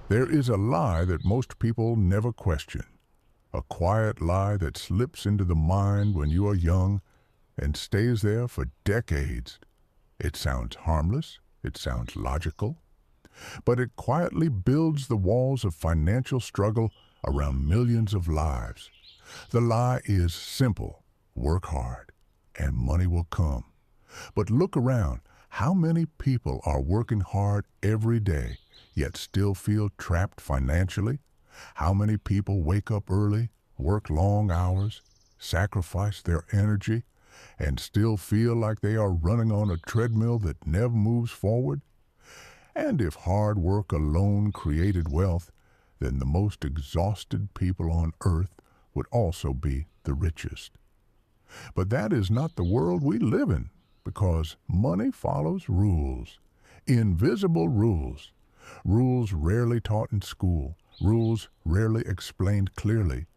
There is a lie that most people never question, a quiet lie that slips into the mind when you are young and stays there for decades. It sounds harmless, it sounds logical, but it quietly builds the walls of financial struggle around millions of lives. The lie is simple: work hard, and money will come. But look around. How many people are working hard every day, yet still feel trapped financially? How many people wake up early, work long hours, sacrifice their energy, and still feel like they are running on a treadmill that never moves forward? And if hard work alone created wealth, then the most exhausted people on earth would also be the richest. But that is not the world we live in, because money follows rules, invisible rules, rules rarely taught in school, rules rarely explained clearly,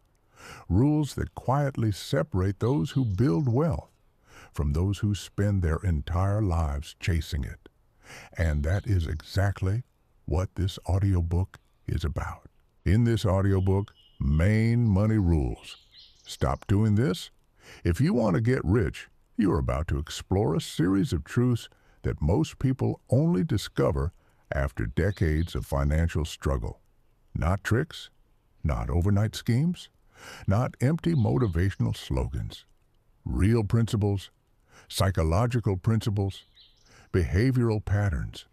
rules that quietly separate those who build wealth from those who spend their entire lives chasing it. And that is exactly what this audiobook is about. In this audiobook, Main Money Rules. Stop doing this. If you want to get rich, you are about to explore a series of truths that most people only discover after decades of financial struggle. Not tricks, not overnight schemes, not empty motivational slogans. Real principles, psychological principles, behavioral patterns,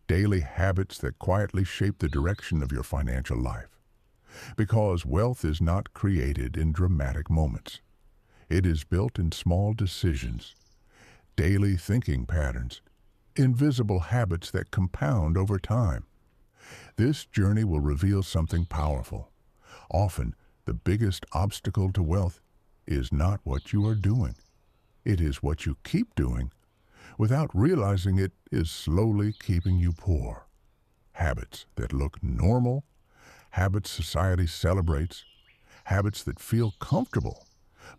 daily habits that quietly shape the direction of your financial life. Because wealth is not created in dramatic moments. It is built in small decisions, daily thinking patterns, invisible habits that compound over time. This journey will reveal something powerful. Often, the biggest obstacle to wealth is not what you are doing. It is what you keep doing without realizing it is slowly keeping you poor. Habits that look normal, habits society celebrates, habits that feel comfortable,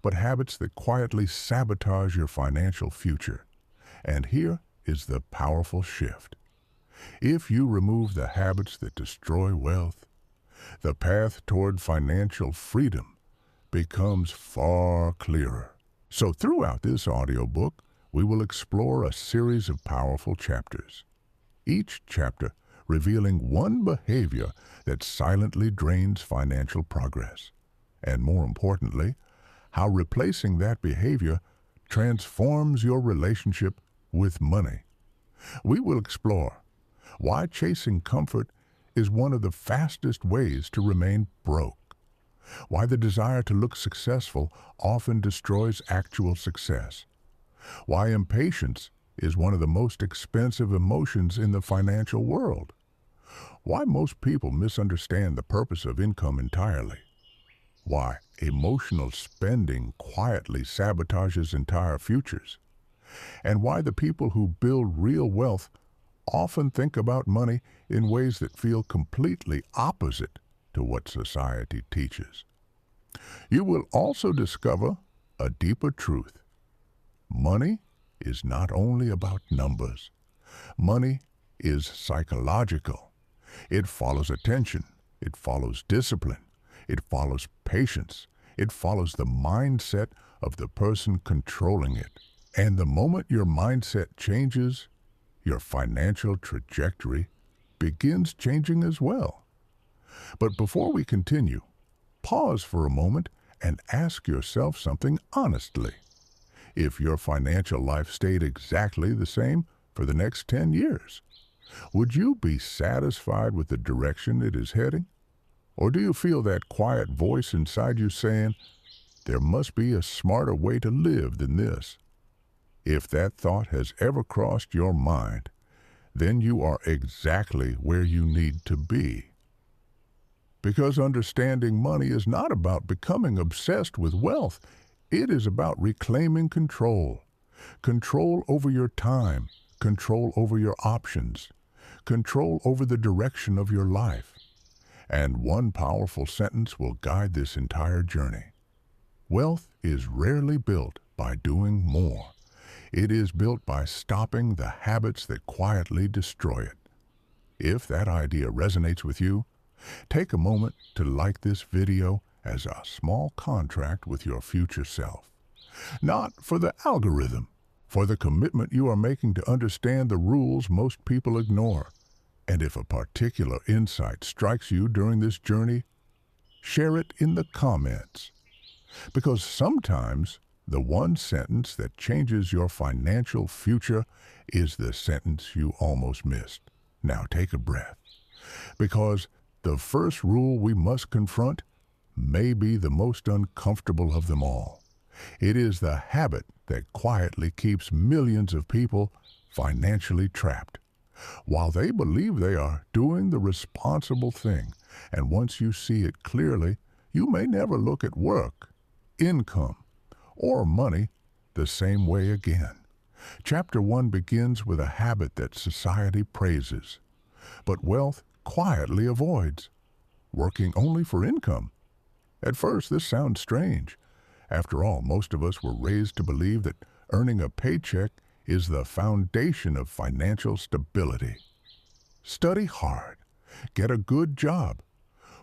but habits that quietly sabotage your financial future. And here is the powerful shift. If you remove the habits that destroy wealth, the path toward financial freedom becomes far clearer. So throughout this audiobook, we will explore a series of powerful chapters, each chapter revealing one behavior that silently drains financial progress, and more importantly, how replacing that behavior transforms your relationship with money. We will explore why chasing comfort is one of the fastest ways to remain broke, why the desire to look successful often destroys actual success, why impatience is one of the most expensive emotions in the financial world, why most people misunderstand the purpose of income entirely, why emotional spending quietly sabotages entire futures, and why the people who build real wealth often think about money in ways that feel completely opposite to what society teaches. You will also discover a deeper truth. Money is not only about numbers. Money is psychological. It follows attention. It follows discipline. It follows patience. It follows the mindset of the person controlling it. And the moment your mindset changes, your financial trajectory begins changing as well. But before we continue, pause for a moment and ask yourself something honestly. If your financial life stayed exactly the same for the next 10 years, would you be satisfied with the direction it is heading? Or do you feel that quiet voice inside you saying, there must be a smarter way to live than this? If that thought has ever crossed your mind, then you are exactly where you need to be. Because understanding money is not about becoming obsessed with wealth. It is about reclaiming control. Control over your time, control over your options, control over the direction of your life. And one powerful sentence will guide this entire journey. Wealth is rarely built by doing more. It is built by stopping the habits that quietly destroy it. If that idea resonates with you, Take a moment to like this video as a small contract with your future self. Not for the algorithm, for the commitment you are making to understand the rules most people ignore. And if a particular insight strikes you during this journey, share it in the comments. Because sometimes the one sentence that changes your financial future is the sentence you almost missed. Now take a breath. Because the first rule we must confront may be the most uncomfortable of them all. It is the habit that quietly keeps millions of people financially trapped. While they believe they are doing the responsible thing, and once you see it clearly, you may never look at work, income, or money the same way again. Chapter 1 begins with a habit that society praises, but wealth quietly avoids: working only for income. At first, this sounds strange. After all, most of us were raised to believe that earning a paycheck is the foundation of financial stability. Study hard, get a good job,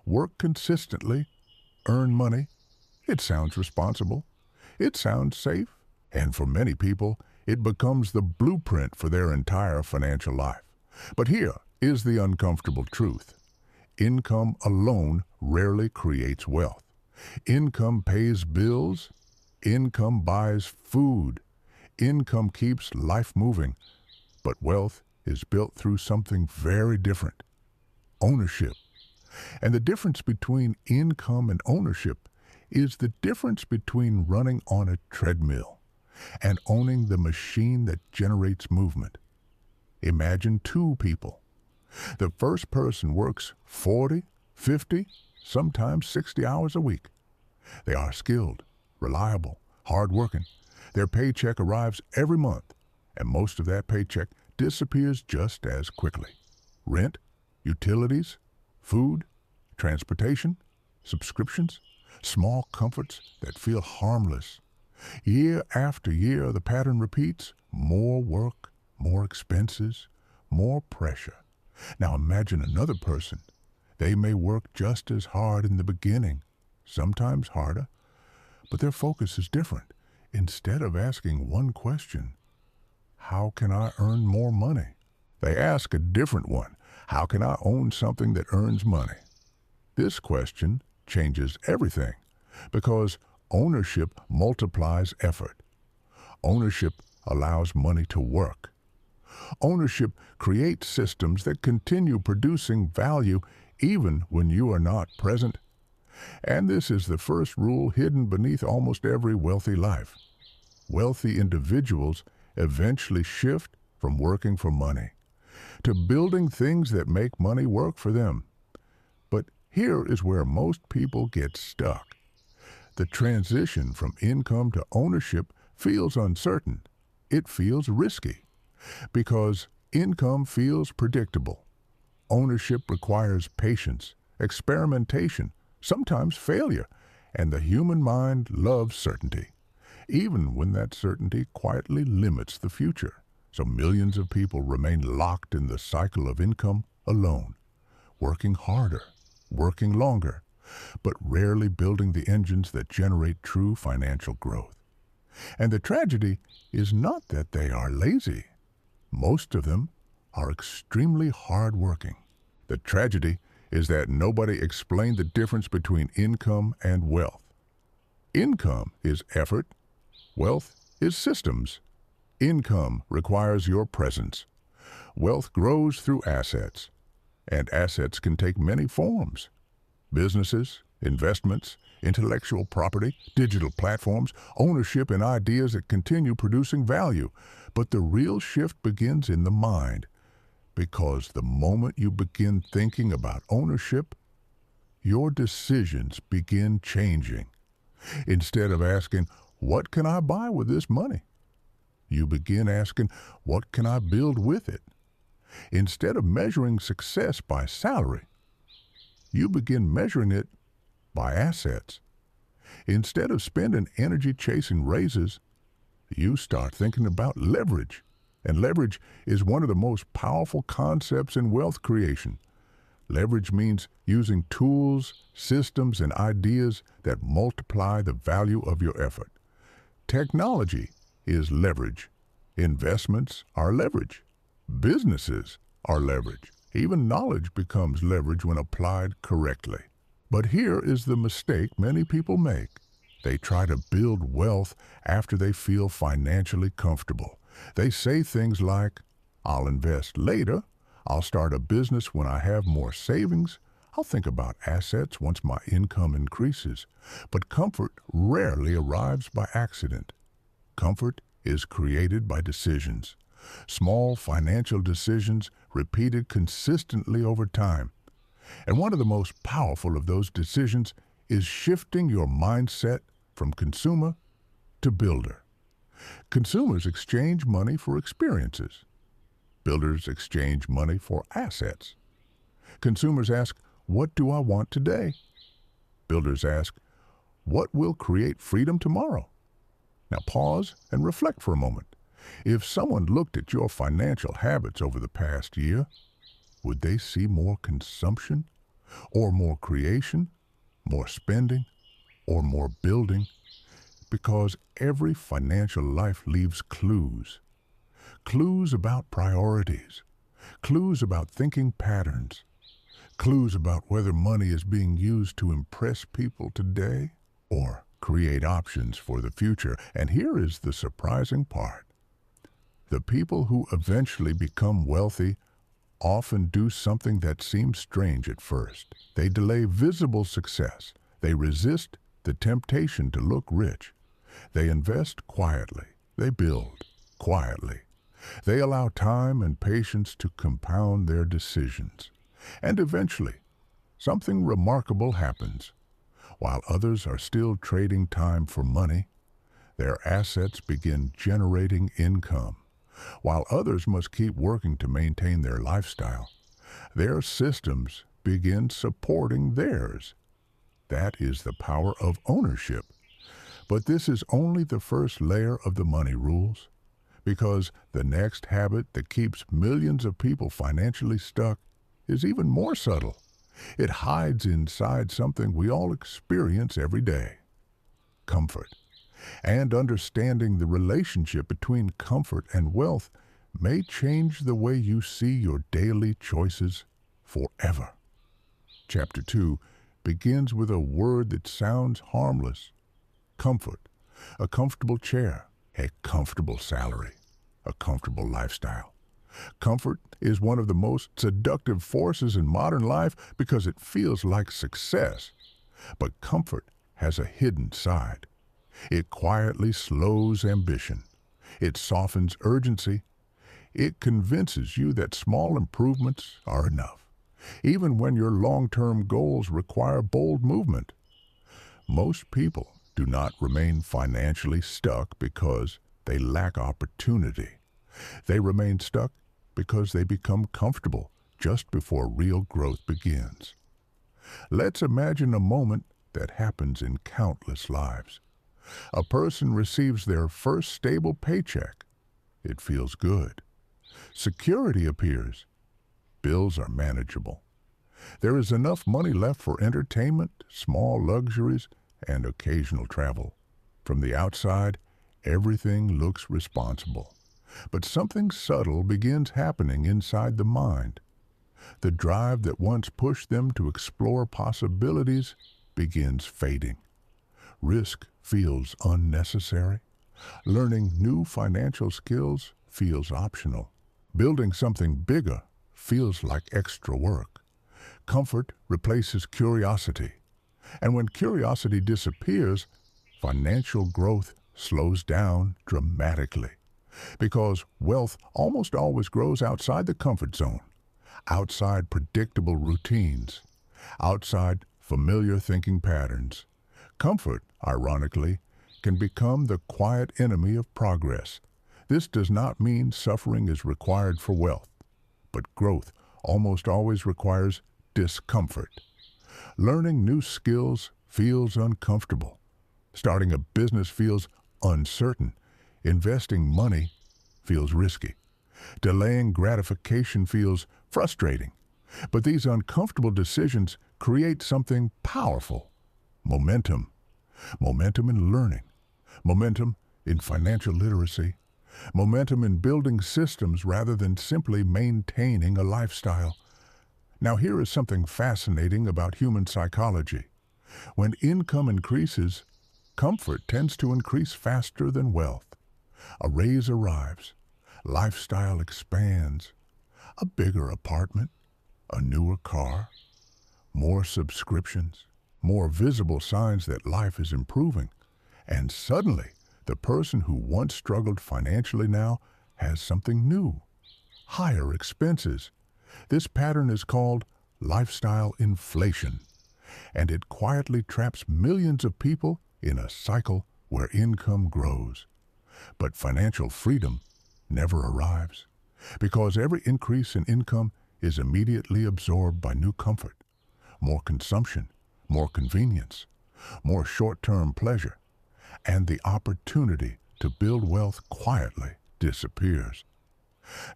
work consistently, earn money. It sounds responsible. It sounds safe. And for many people, it becomes the blueprint for their entire financial life. But here is the uncomfortable truth. Income alone rarely creates wealth. Income pays bills. Income buys food. Income keeps life moving. But wealth is built through something very different: ownership. And the difference between income and ownership is the difference between running on a treadmill and owning the machine that generates movement. Imagine two people. The first person works 40, 50, sometimes 60 hours a week. They are skilled, reliable, hardworking. Their paycheck arrives every month, and most of that paycheck disappears just as quickly. Rent, utilities, food, transportation, subscriptions, small comforts that feel harmless. Year after year, the pattern repeats: more work, more expenses, more pressure. Now imagine another person. They may work just as hard in the beginning, sometimes harder, but their focus is different. Instead of asking one question, how can I earn more money? They ask a different one: how can I own something that earns money? This question changes everything, because ownership multiplies effort. Ownership allows money to work. Ownership creates systems that continue producing value even when you are not present. And this is the first rule hidden beneath almost every wealthy life. Wealthy individuals eventually shift from working for money to building things that make money work for them. But here is where most people get stuck. The transition from income to ownership feels uncertain. It feels risky, because income feels predictable. Ownership requires patience, experimentation, sometimes failure, and the human mind loves certainty, even when that certainty quietly limits the future. So millions of people remain locked in the cycle of income alone, working harder, working longer, but rarely building the engines that generate true financial growth. And the tragedy is not that they are lazy. Most of them are extremely hardworking. The tragedy is that nobody explained the difference between income and wealth. Income is effort. Wealth is systems. Income requires your presence. Wealth grows through assets, and assets can take many forms: businesses, investments, intellectual property, digital platforms, ownership in ideas that continue producing value. But the real shift begins in the mind, because the moment you begin thinking about ownership, your decisions begin changing. Instead of asking, what can I buy with this money? You begin asking, what can I build with it? Instead of measuring success by salary, you begin measuring it by assets. Instead of spending energy chasing raises, you start thinking about leverage. And leverage is one of the most powerful concepts in wealth creation. Leverage means using tools, systems, and ideas that multiply the value of your effort. Technology is leverage. Investments are leverage. Businesses are leverage. Even knowledge becomes leverage when applied correctly. But here is the mistake many people make. They try to build wealth after they feel financially comfortable. They say things like, "I'll invest later," "I'll start a business when I have more savings," "I'll think about assets once my income increases." But comfort rarely arrives by accident. Comfort is created by decisions. Small financial decisions repeated consistently over time. And one of the most powerful of those decisions is shifting your mindset from consumer to builder. Consumers exchange money for experiences. Builders exchange money for assets. Consumers ask, "What do I want today?" Builders ask, "What will create freedom tomorrow?" Now pause and reflect for a moment. If someone looked at your financial habits over the past year, would they see more consumption, or more creation, more spending, or more building? Because every financial life leaves clues. Clues about priorities. Clues about thinking patterns. Clues about whether money is being used to impress people today or create options for the future. And here is the surprising part. The people who eventually become wealthy often do something that seems strange at first. They delay visible success. They resist the temptation to look rich. They invest quietly. They build quietly. They allow time and patience to compound their decisions. And eventually, something remarkable happens. While others are still trading time for money, their assets begin generating income. While others must keep working to maintain their lifestyle, their systems begin supporting theirs. That is the power of ownership. But this is only the first layer of the money rules, because the next habit that keeps millions of people financially stuck is even more subtle. It hides inside something we all experience every day: comfort. And understanding the relationship between comfort and wealth may change the way you see your daily choices forever. Chapter 2 begins with a word that sounds harmless: comfort. A comfortable chair, a comfortable salary, a comfortable lifestyle. Comfort is one of the most seductive forces in modern life because it feels like success. But comfort has a hidden side. It quietly slows ambition. It softens urgency. It convinces you that small improvements are enough, even when your long-term goals require bold movement. Most people do not remain financially stuck because they lack opportunity. They remain stuck because they become comfortable just before real growth begins. Let's imagine a moment that happens in countless lives. A person receives their first stable paycheck. It feels good. Security appears. Bills are manageable. There is enough money left for entertainment, small luxuries, and occasional travel. From the outside, everything looks responsible. But something subtle begins happening inside the mind. The drive that once pushed them to explore possibilities begins fading. Risk feels unnecessary. Learning new financial skills feels optional. Building something bigger feels like extra work. Comfort replaces curiosity. And when curiosity disappears, financial growth slows down dramatically. Because wealth almost always grows outside the comfort zone, outside predictable routines, outside familiar thinking patterns. Comfort, ironically, can become the quiet enemy of progress. This does not mean suffering is required for wealth, but growth almost always requires discomfort. Learning new skills feels uncomfortable. Starting a business feels uncertain. Investing money feels risky. Delaying gratification feels frustrating. But these uncomfortable decisions create something powerful: momentum. Momentum in learning, momentum in financial literacy, momentum in building systems rather than simply maintaining a lifestyle. Now, here is something fascinating about human psychology. When income increases, comfort tends to increase faster than wealth. A raise arrives, lifestyle expands, a bigger apartment, a newer car, more subscriptions, more visible signs that life is improving. And suddenly, the person who once struggled financially now has something new: higher expenses. This pattern is called lifestyle inflation, and it quietly traps millions of people in a cycle where income grows. But financial freedom never arrives, because every increase in income is immediately absorbed by new comfort, more consumption, more convenience, more short-term pleasure, and the opportunity to build wealth quietly disappears.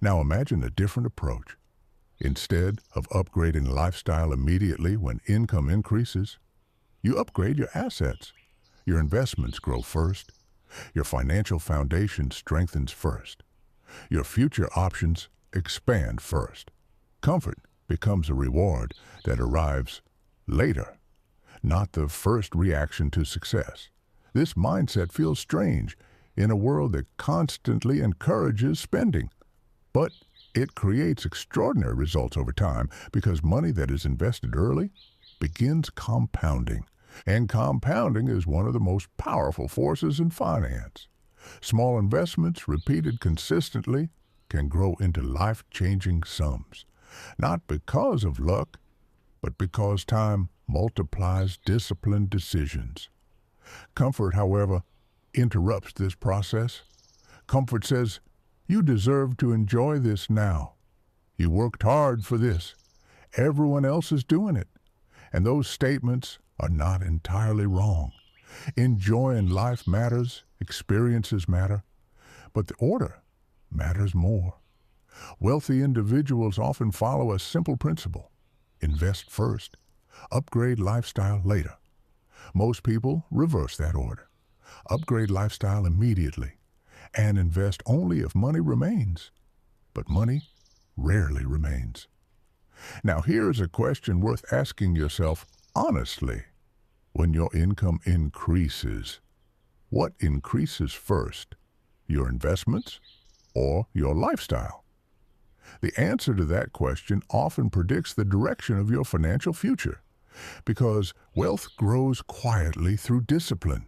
Now imagine a different approach. Instead of upgrading lifestyle immediately when income increases, you upgrade your assets. Your investments grow first. Your financial foundation strengthens first. Your future options expand first. Comfort becomes a reward that arrives later, not the first reaction to success. This mindset feels strange in a world that constantly encourages spending, but it creates extraordinary results over time because money that is invested early begins compounding. And compounding is one of the most powerful forces in finance. Small investments, repeated consistently, can grow into life-changing sums, not because of luck, but because time multiplies disciplined decisions. Comfort, however, interrupts this process. Comfort says, "You deserve to enjoy this now. You worked hard for this. Everyone else is doing it." And those statements are not entirely wrong. Enjoying life matters, experiences matter, but the order matters more. Wealthy individuals often follow a simple principle: invest first, upgrade lifestyle later. Most people reverse that order: upgrade lifestyle immediately, and invest only if money remains. But money rarely remains. Now here's a question worth asking yourself honestly. When your income increases, what increases first? Your investments or your lifestyle? The answer to that question often predicts the direction of your financial future, because wealth grows quietly through discipline,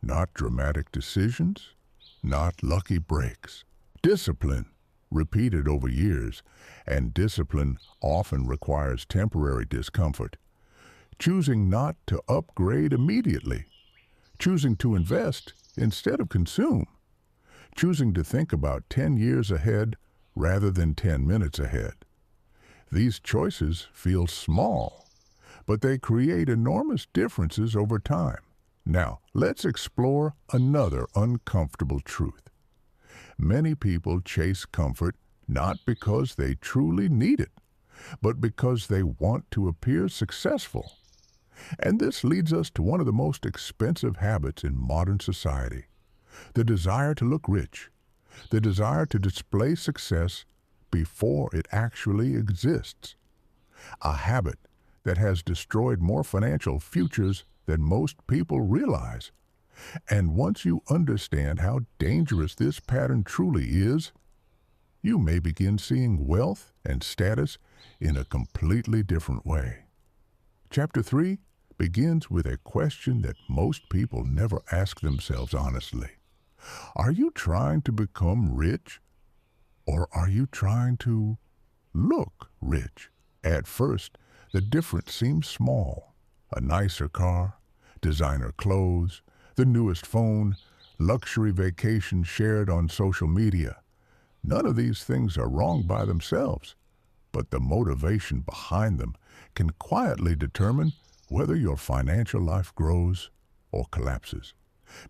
not dramatic decisions, not lucky breaks. Discipline, repeated over years, and discipline often requires temporary discomfort. Choosing not to upgrade immediately, choosing to invest instead of consume, choosing to think about 10 years ahead rather than 10 minutes ahead. These choices feel small, but they create enormous differences over time. Now, let's explore another uncomfortable truth. Many people chase comfort not because they truly need it, but because they want to appear successful. And this leads us to one of the most expensive habits in modern society: the desire to look rich, the desire to display success before it actually exists. A habit that has destroyed more financial futures than most people realize. And once you understand how dangerous this pattern truly is, you may begin seeing wealth and status in a completely different way. Chapter 3 begins with a question that most people never ask themselves honestly. Are you trying to become rich, or are you trying to look rich? At first, the difference seems small. A nicer car, designer clothes, the newest phone, luxury vacation shared on social media. None of these things are wrong by themselves, but the motivation behind them can quietly determine whether your financial life grows or collapses.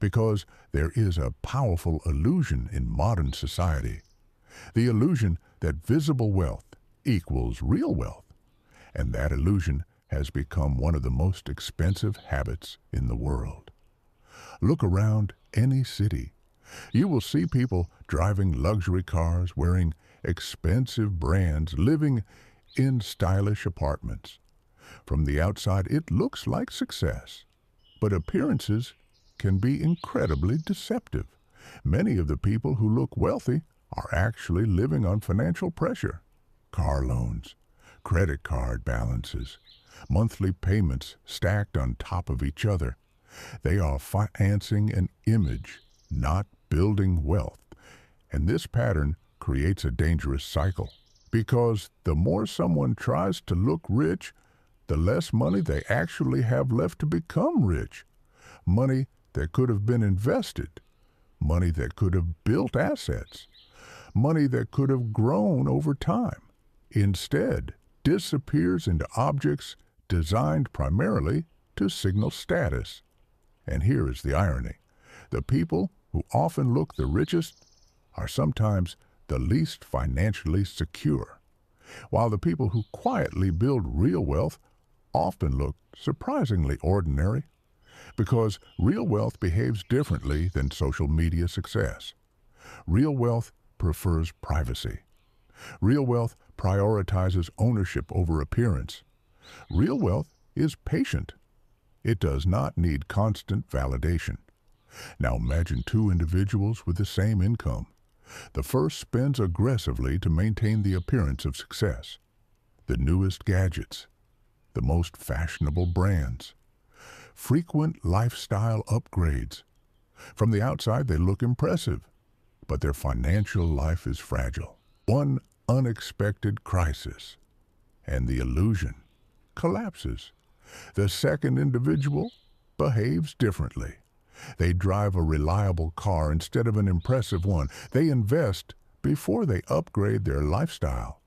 Because there is a powerful illusion in modern society: the illusion that visible wealth equals real wealth. and that illusion has become one of the most expensive habits in the world. Look around any city. You will see people driving luxury cars, wearing expensive brands, living in stylish apartments. From the outside, it looks like success, but appearances can be incredibly deceptive. Many of the people who look wealthy are actually living on financial pressure. Car loans, credit card balances, monthly payments stacked on top of each other. They are financing an image, not building wealth. And this pattern creates a dangerous cycle, because the more someone tries to look rich, the less money they actually have left to become rich. Money that could have been invested, money that could have built assets, money that could have grown over time, instead disappears into objects designed primarily to signal status. And here is the irony. The people who often look the richest are sometimes the least financially secure, while the people who quietly build real wealth often look surprisingly ordinary, because real wealth behaves differently than social media success. Real wealth prefers privacy. Real wealth prioritizes ownership over appearance. Real wealth is patient. It does not need constant validation. Now imagine two individuals with the same income. The first spends aggressively to maintain the appearance of success. The newest gadgets, the most fashionable brands, frequent lifestyle upgrades. From the outside, they look impressive, but their financial life is fragile. One unexpected crisis, and the illusion collapses. The second individual behaves differently. They drive a reliable car instead of an impressive one. They invest before they upgrade their lifestyle.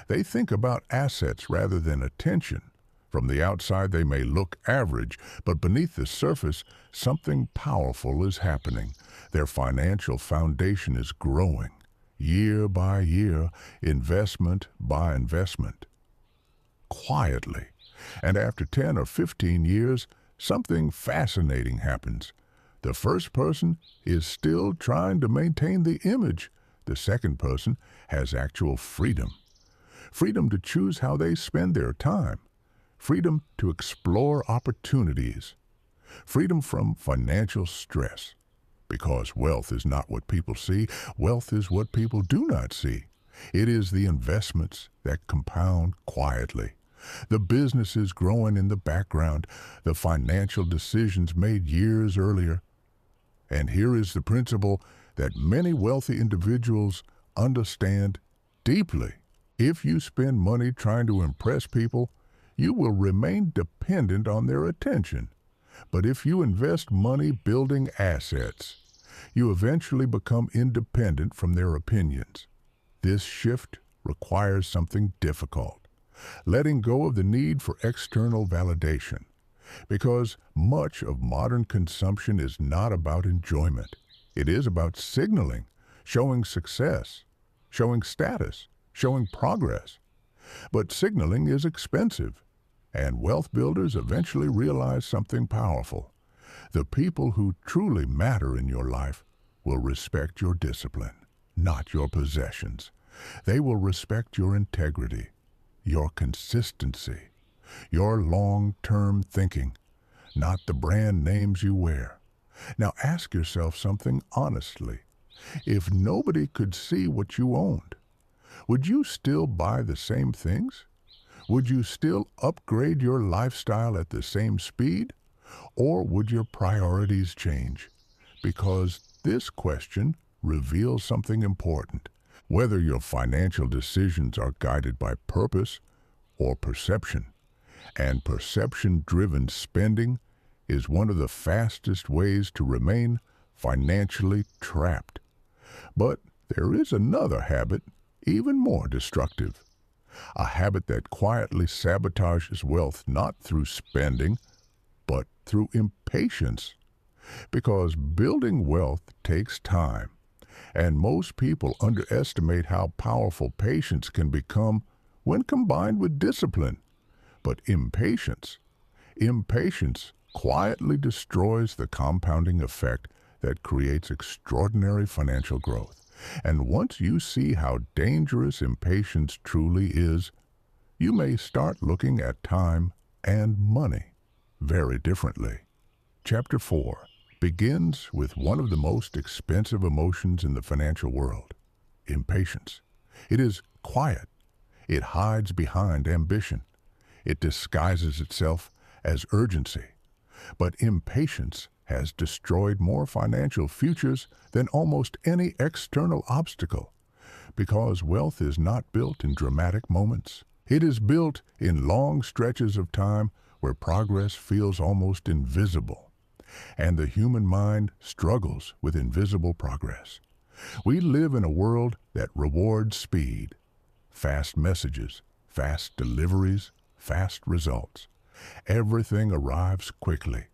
They think about assets rather than attention. From the outside, they may look average, but beneath the surface, something powerful is happening. Their financial foundation is growing, year by year, investment by investment. Quietly, and after 10 or 15 years, something fascinating happens. The first person is still trying to maintain the image. The second person has actual freedom. Freedom to choose how they spend their time. Freedom to explore opportunities. Freedom from financial stress. Because wealth is not what people see, wealth is what people do not see. It is the investments that compound quietly, the businesses growing in the background, the financial decisions made years earlier. And here is the principle that many wealthy individuals understand deeply. If you spend money trying to impress people, you will remain dependent on their attention. But if you invest money building assets, you eventually become independent from their opinions. This shift requires something difficult, letting go of the need for external validation, because much of modern consumption is not about enjoyment. It is about signaling, showing success, showing status, showing progress. But signaling is expensive, and wealth builders eventually realize something powerful. The people who truly matter in your life will respect your discipline, not your possessions. They will respect your integrity, your consistency, your long-term thinking, not the brand names you wear. Now ask yourself something honestly. If nobody could see what you owned, would you still buy the same things? Would you still upgrade your lifestyle at the same speed? Or would your priorities change? Because this question reveals something important. Whether your financial decisions are guided by purpose or perception. And perception-driven spending is one of the fastest ways to remain financially trapped. But there is another habit, even more destructive. A habit that quietly sabotages wealth not through spending, but through impatience. Because building wealth takes time, and most people underestimate how powerful patience can become when combined with discipline. But impatience quietly destroys the compounding effect that creates extraordinary financial growth. And once you see how dangerous impatience truly is, you may start looking at time and money very differently. Chapter 4 begins with one of the most expensive emotions in the financial world, impatience. It is quiet. It hides behind ambition. It disguises itself as urgency. But impatience has destroyed more financial futures than almost any external obstacle, because wealth is not built in dramatic moments. It is built in long stretches of time where progress feels almost invisible, and the human mind struggles with invisible progress. We live in a world that rewards speed, fast messages, fast deliveries, fast results. Everything arrives quickly.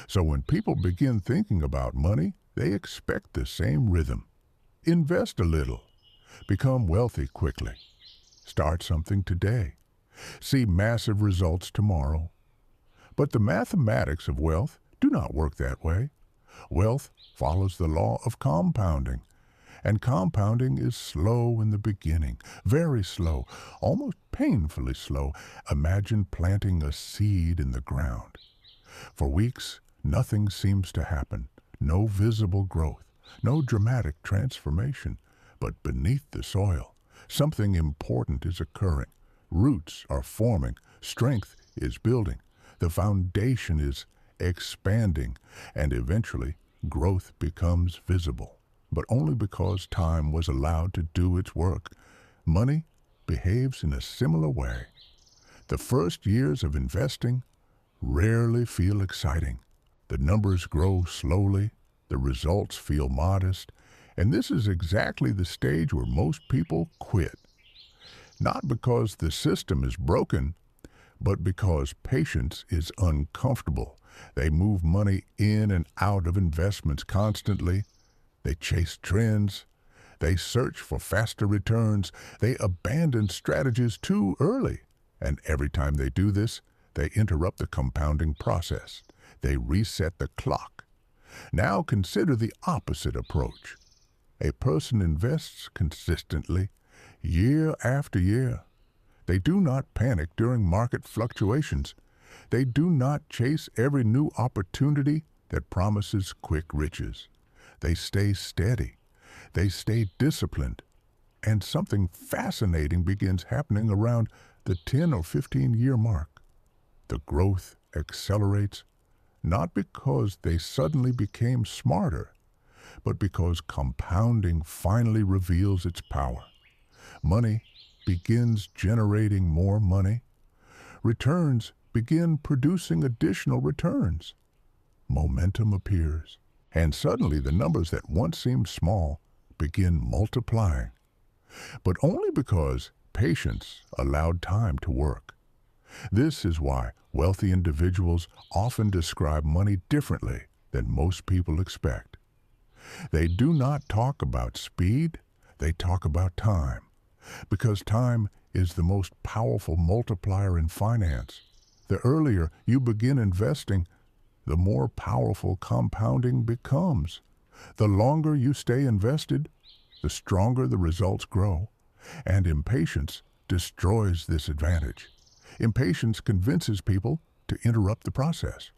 So when people begin thinking about money, they expect the same rhythm. Invest a little. Become wealthy quickly. Start something today. See massive results tomorrow. But the mathematics of wealth do not work that way. Wealth follows the law of compounding. And compounding is slow in the beginning, very slow, almost painfully slow. Imagine planting a seed in the ground. For weeks, nothing seems to happen. No visible growth, no dramatic transformation. But beneath the soil, something important is occurring. Roots are forming, strength is building, the foundation is expanding, and eventually growth becomes visible. But only because time was allowed to do its work. Money behaves in a similar way. The first years of investing rarely feel exciting. The numbers grow slowly, the results feel modest, and this is exactly the stage where most people quit. Not because the system is broken, but because patience is uncomfortable. They move money in and out of investments constantly. They chase trends. They search for faster returns. They abandon strategies too early. And every time they do this, they interrupt the compounding process. They reset the clock. Now consider the opposite approach. A person invests consistently, year after year. They do not panic during market fluctuations. They do not chase every new opportunity that promises quick riches. They stay steady. They stay disciplined. And something fascinating begins happening around the 10 or 15-year mark. The growth accelerates, not because they suddenly became smarter, but because compounding finally reveals its power. Money begins generating more money. Returns begin producing additional returns. Momentum appears, and suddenly the numbers that once seemed small begin multiplying. But only because patience allowed time to work. This is why wealthy individuals often describe money differently than most people expect. They do not talk about speed, they talk about time, because time is the most powerful multiplier in finance. The earlier you begin investing, the more powerful compounding becomes. The longer you stay invested, the stronger the results grow, and impatience destroys this advantage. Impatience convinces people to interrupt the process,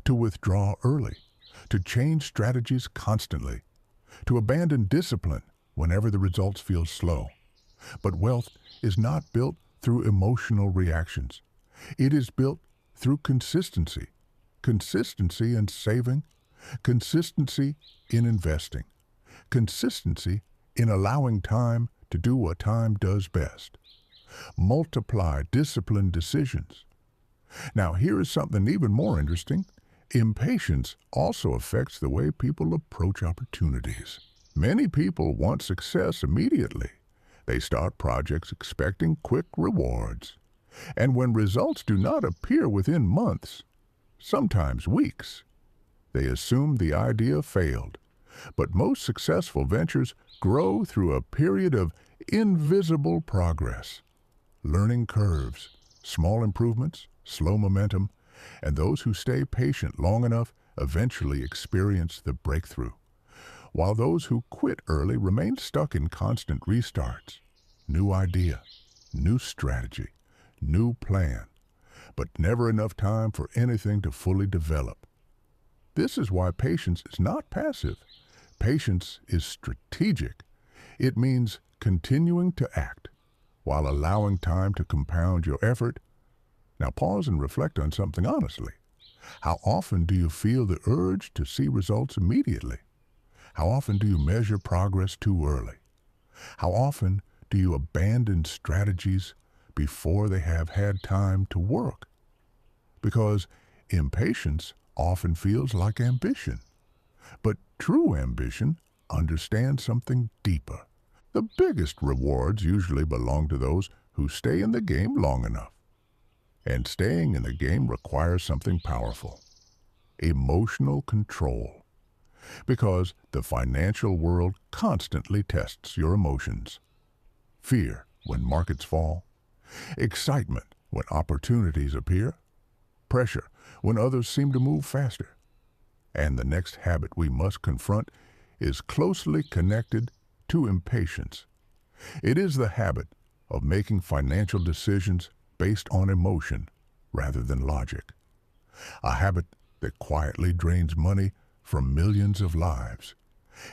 to withdraw early, to change strategies constantly, to abandon discipline whenever the results feel slow. But wealth is not built through emotional reactions. It is built through consistency. Consistency in saving, consistency in investing, consistency in allowing time to do what time does best. Multiply disciplined decisions. Now here is something even more interesting. Impatience also affects the way people approach opportunities. Many people want success immediately. They start projects expecting quick rewards. And when results do not appear within months, sometimes weeks, they assume the idea failed. But most successful ventures grow through a period of invisible progress. Learning curves, small improvements, slow momentum, and those who stay patient long enough eventually experience the breakthrough, while those who quit early remain stuck in constant restarts. New idea, new strategy, new plan, but never enough time for anything to fully develop. This is why patience is not passive. Patience is strategic. It means continuing to act while allowing time to compound your effort. Now pause and reflect on something honestly. How often do you feel the urge to see results immediately? How often do you measure progress too early? How often do you abandon strategies before they have had time to work? Because impatience often feels like ambition. But true ambition understands something deeper. The biggest rewards usually belong to those who stay in the game long enough. And staying in the game requires something powerful: emotional control. Because the financial world constantly tests your emotions. Fear when markets fall, excitement when opportunities appear, pressure when others seem to move faster. And the next habit we must confront is closely connected to impatience. It is the habit of making financial decisions based on emotion rather than logic. A habit that quietly drains money from millions of lives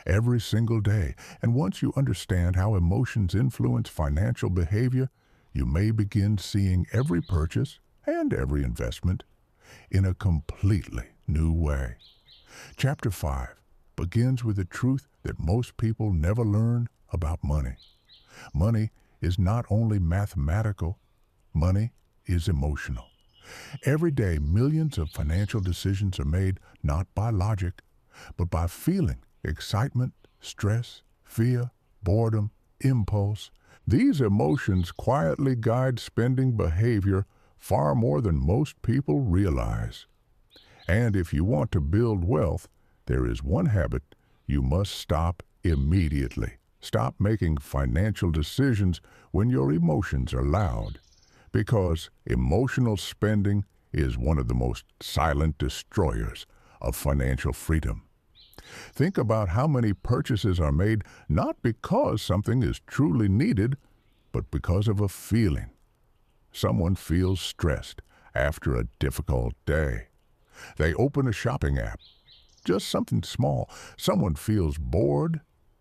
every single day. And once you understand how emotions influence financial behavior, you may begin seeing every purchase and every investment in a completely new way. Chapter 5 begins with the truth that most people never learn about money. Money is not only mathematical, money is emotional. Every day, millions of financial decisions are made not by logic, but by feeling, excitement, stress, fear, boredom, impulse. These emotions quietly guide spending behavior far more than most people realize. And if you want to build wealth, there is one habit you must stop immediately. Stop making financial decisions when your emotions are loud, because emotional spending is one of the most silent destroyers of financial freedom. Think about how many purchases are made not because something is truly needed, but because of a feeling. Someone feels stressed after a difficult day. They open a shopping app, just something small. Someone feels bored.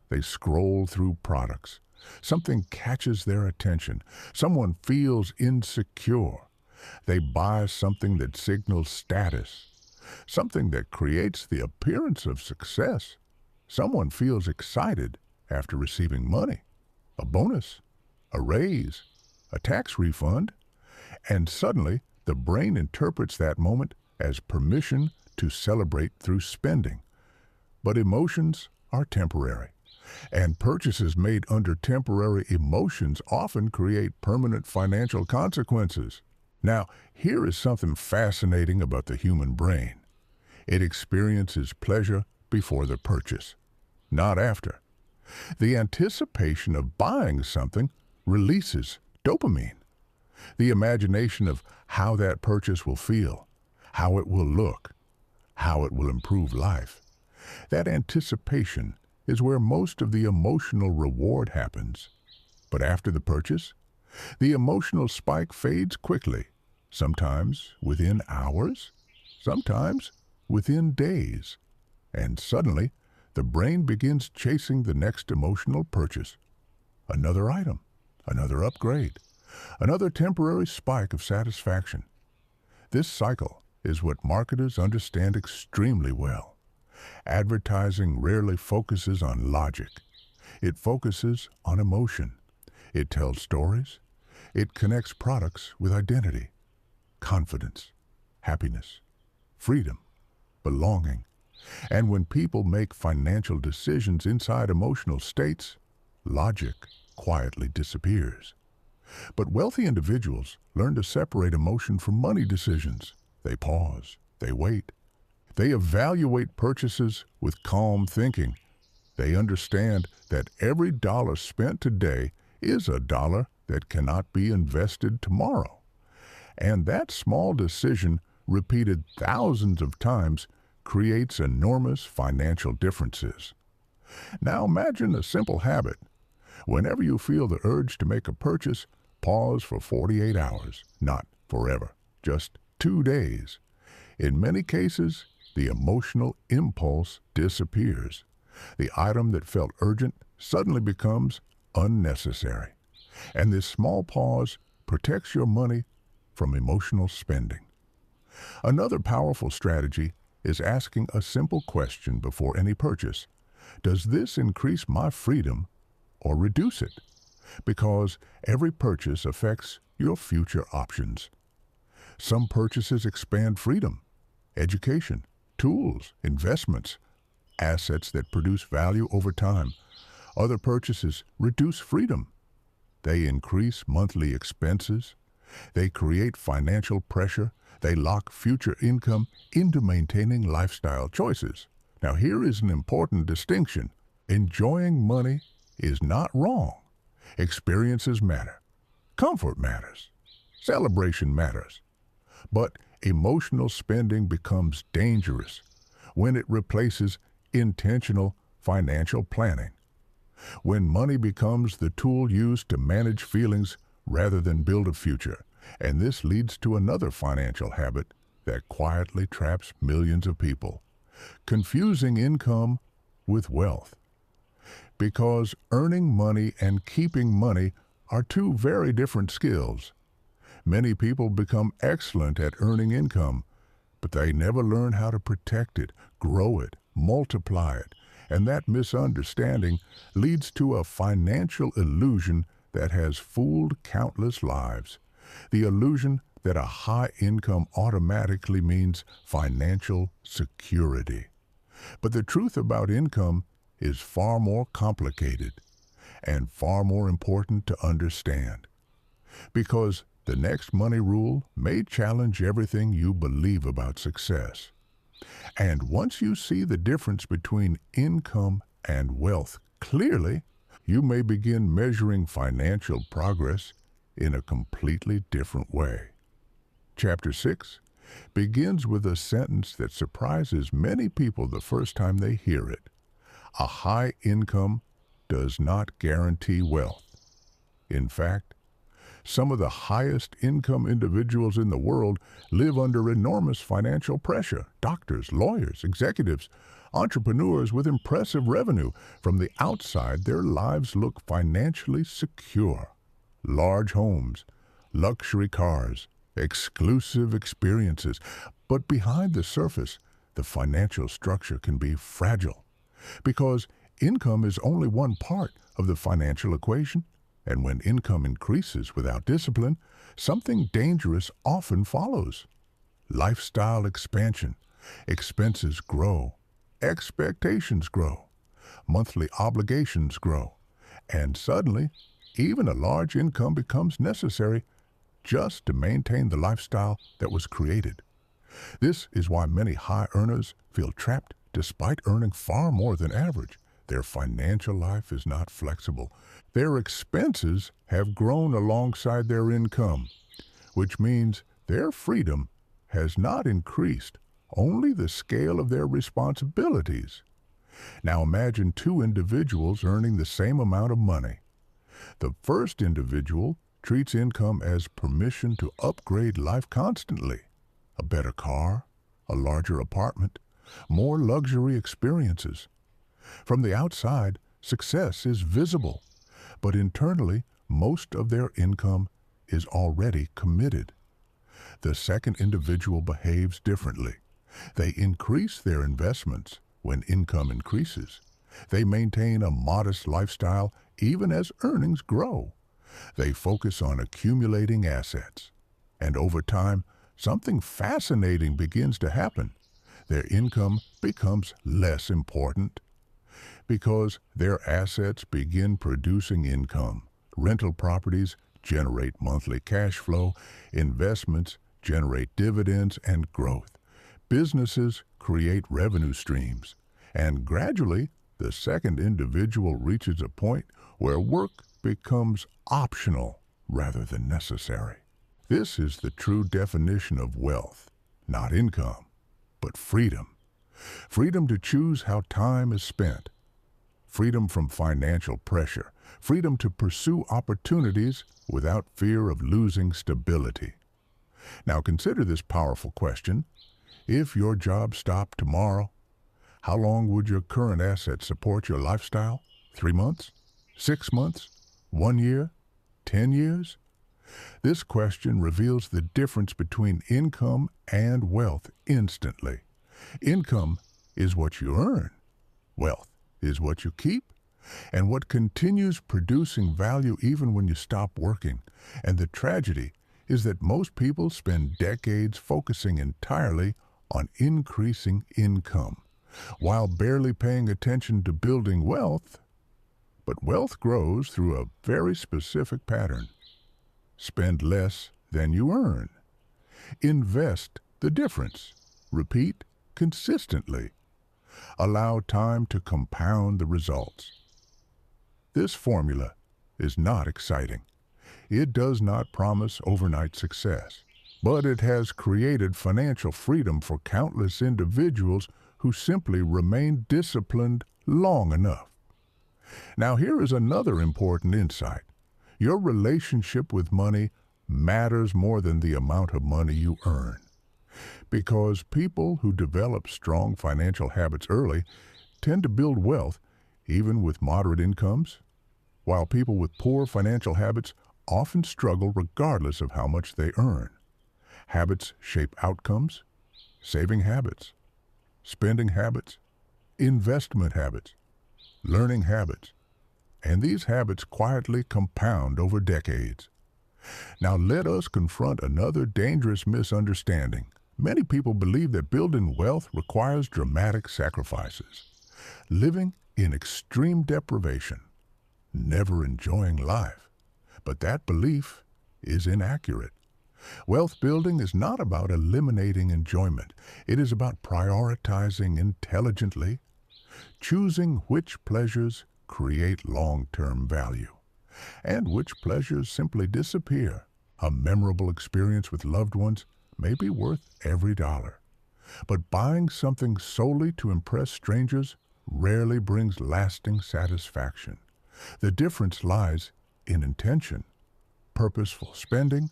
They scroll through products. Something catches their attention. Someone feels insecure. They buy something that signals status, something that creates the appearance of success. Someone feels excited after receiving money, a bonus, a raise, a tax refund, and suddenly the brain interprets that moment as permission to celebrate through spending. But emotions are temporary, and purchases made under temporary emotions often create permanent financial consequences. Now, here is something fascinating about the human brain. It experiences pleasure before the purchase, not after. The anticipation of buying something releases dopamine. The imagination of how that purchase will feel, how it will look, how it will improve life. That anticipation is where most of the emotional reward happens. But after the purchase, the emotional spike fades quickly, sometimes within hours, sometimes within days. And suddenly, the brain begins chasing the next emotional purchase. Another item, another upgrade, another temporary spike of satisfaction. This cycle is what marketers understand extremely well. Advertising rarely focuses on logic. It focuses on emotion. It tells stories. It connects products with identity, confidence, happiness, freedom, belonging. And when people make financial decisions inside emotional states, logic quietly disappears. But wealthy individuals learn to separate emotion from money decisions. They pause, they wait, they evaluate purchases with calm thinking. They understand that every dollar spent today is a dollar that cannot be invested tomorrow. And that small decision, repeated thousands of times, creates enormous financial differences. Now imagine a simple habit. Whenever you feel the urge to make a purchase, pause for 48 hours, not forever, just 2 days. In many cases, the emotional impulse disappears. The item that felt urgent suddenly becomes unnecessary. And this small pause protects your money from emotional spending. Another powerful strategy is asking a simple question before any purchase. Does this increase my freedom or reduce it? Because every purchase affects your future options. Some purchases expand freedom, education, tools, investments, assets that produce value over time. Other purchases reduce freedom. They increase monthly expenses. They create financial pressure. They lock future income into maintaining lifestyle choices. Now here is an important distinction. Enjoying money is not wrong. Experiences matter. Comfort matters. Celebration matters. But emotional spending becomes dangerous when it replaces intentional financial planning. When money becomes the tool used to manage feelings rather than build a future. And this leads to another financial habit that quietly traps millions of people. Confusing income with wealth. Because earning money and keeping money are two very different skills. Many people become excellent at earning income, but they never learn how to protect it, grow it, multiply it. And that misunderstanding leads to a financial illusion that has fooled countless lives. The illusion that a high income automatically means financial security. But the truth about income is far more complicated and far more important to understand. Because the next money rule may challenge everything you believe about success. And once you see the difference between income and wealth clearly, you may begin measuring financial progress in a completely different way. Chapter 6 begins with a sentence that surprises many people the first time they hear it. A high income does not guarantee wealth. In fact, some of the highest income individuals in the world live under enormous financial pressure. Doctors, lawyers, executives, entrepreneurs with impressive revenue. From the outside, their lives look financially secure. Large homes, luxury cars, exclusive experiences. But behind the surface, the financial structure can be fragile. Because income is only one part of the financial equation. And when income increases without discipline, something dangerous often follows. Lifestyle expansion. Expenses grow. Expectations grow. Monthly obligations grow. And suddenly, even a large income becomes necessary just to maintain the lifestyle that was created. This is why many high earners feel trapped despite earning far more than average. Their financial life is not flexible. Their expenses have grown alongside their income, which means their freedom has not increased, only the scale of their responsibilities. Now imagine two individuals earning the same amount of money. The first individual treats income as permission to upgrade life constantly. A better car, a larger apartment, more luxury experiences. From the outside, success is visible, but internally, most of their income is already committed. The second individual behaves differently. They increase their investments when income increases. They maintain a modest lifestyle even as earnings grow. They focus on accumulating assets. And over time, something fascinating begins to happen. Their income becomes less important because their assets begin producing income. Rental properties generate monthly cash flow, investments generate dividends and growth. Businesses create revenue streams, and gradually the second individual reaches a point where work becomes optional rather than necessary. This is the true definition of wealth, not income, but freedom. Freedom to choose how time is spent. Freedom from financial pressure. Freedom to pursue opportunities without fear of losing stability. Now consider this powerful question. If your job stopped tomorrow, how long would your current assets support your lifestyle? 3 months? 6 months? 1 year? 10 years? This question reveals the difference between income and wealth instantly. Income is what you earn. Wealth is what you keep and what continues producing value even when you stop working. And the tragedy is that most people spend decades focusing entirely on increasing income, while barely paying attention to building wealth. But wealth grows through a very specific pattern. Spend less than you earn. Invest the difference. Repeat consistently. Allow time to compound the results. This formula is not exciting. It does not promise overnight success, but it has created financial freedom for countless individuals who simply remain disciplined long enough. Now here is another important insight. Your relationship with money matters more than the amount of money you earn. Because people who develop strong financial habits early tend to build wealth even with moderate incomes, while people with poor financial habits often struggle regardless of how much they earn. Habits shape outcomes, saving habits, spending habits, investment habits, learning habits, and these habits quietly compound over decades. Now let us confront another dangerous misunderstanding. Many people believe that building wealth requires dramatic sacrifices, living in extreme deprivation, never enjoying life. But that belief is inaccurate. Wealth building is not about eliminating enjoyment. It is about prioritizing intelligently, choosing which pleasures create long-term value, and which pleasures simply disappear. A memorable experience with loved ones may be worth every dollar, but buying something solely to impress strangers rarely brings lasting satisfaction. The difference lies in intention, purposeful spending,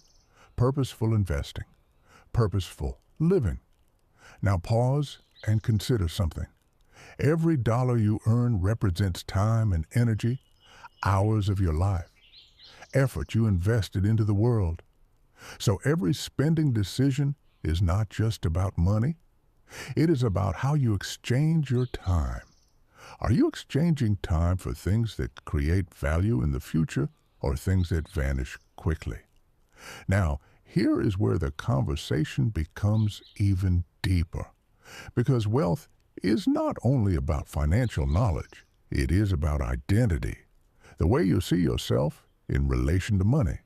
purposeful investing, purposeful living. Now pause and consider something. Every dollar you earn represents time and energy, hours of your life, effort you invested into the world. So every spending decision is not just about money. It is about how you exchange your time. Are you exchanging time for things that create value in the future or things that vanish quickly? Now, here is where the conversation becomes even deeper, because wealth is not only about financial knowledge, it is about identity, the way you see yourself in relation to money.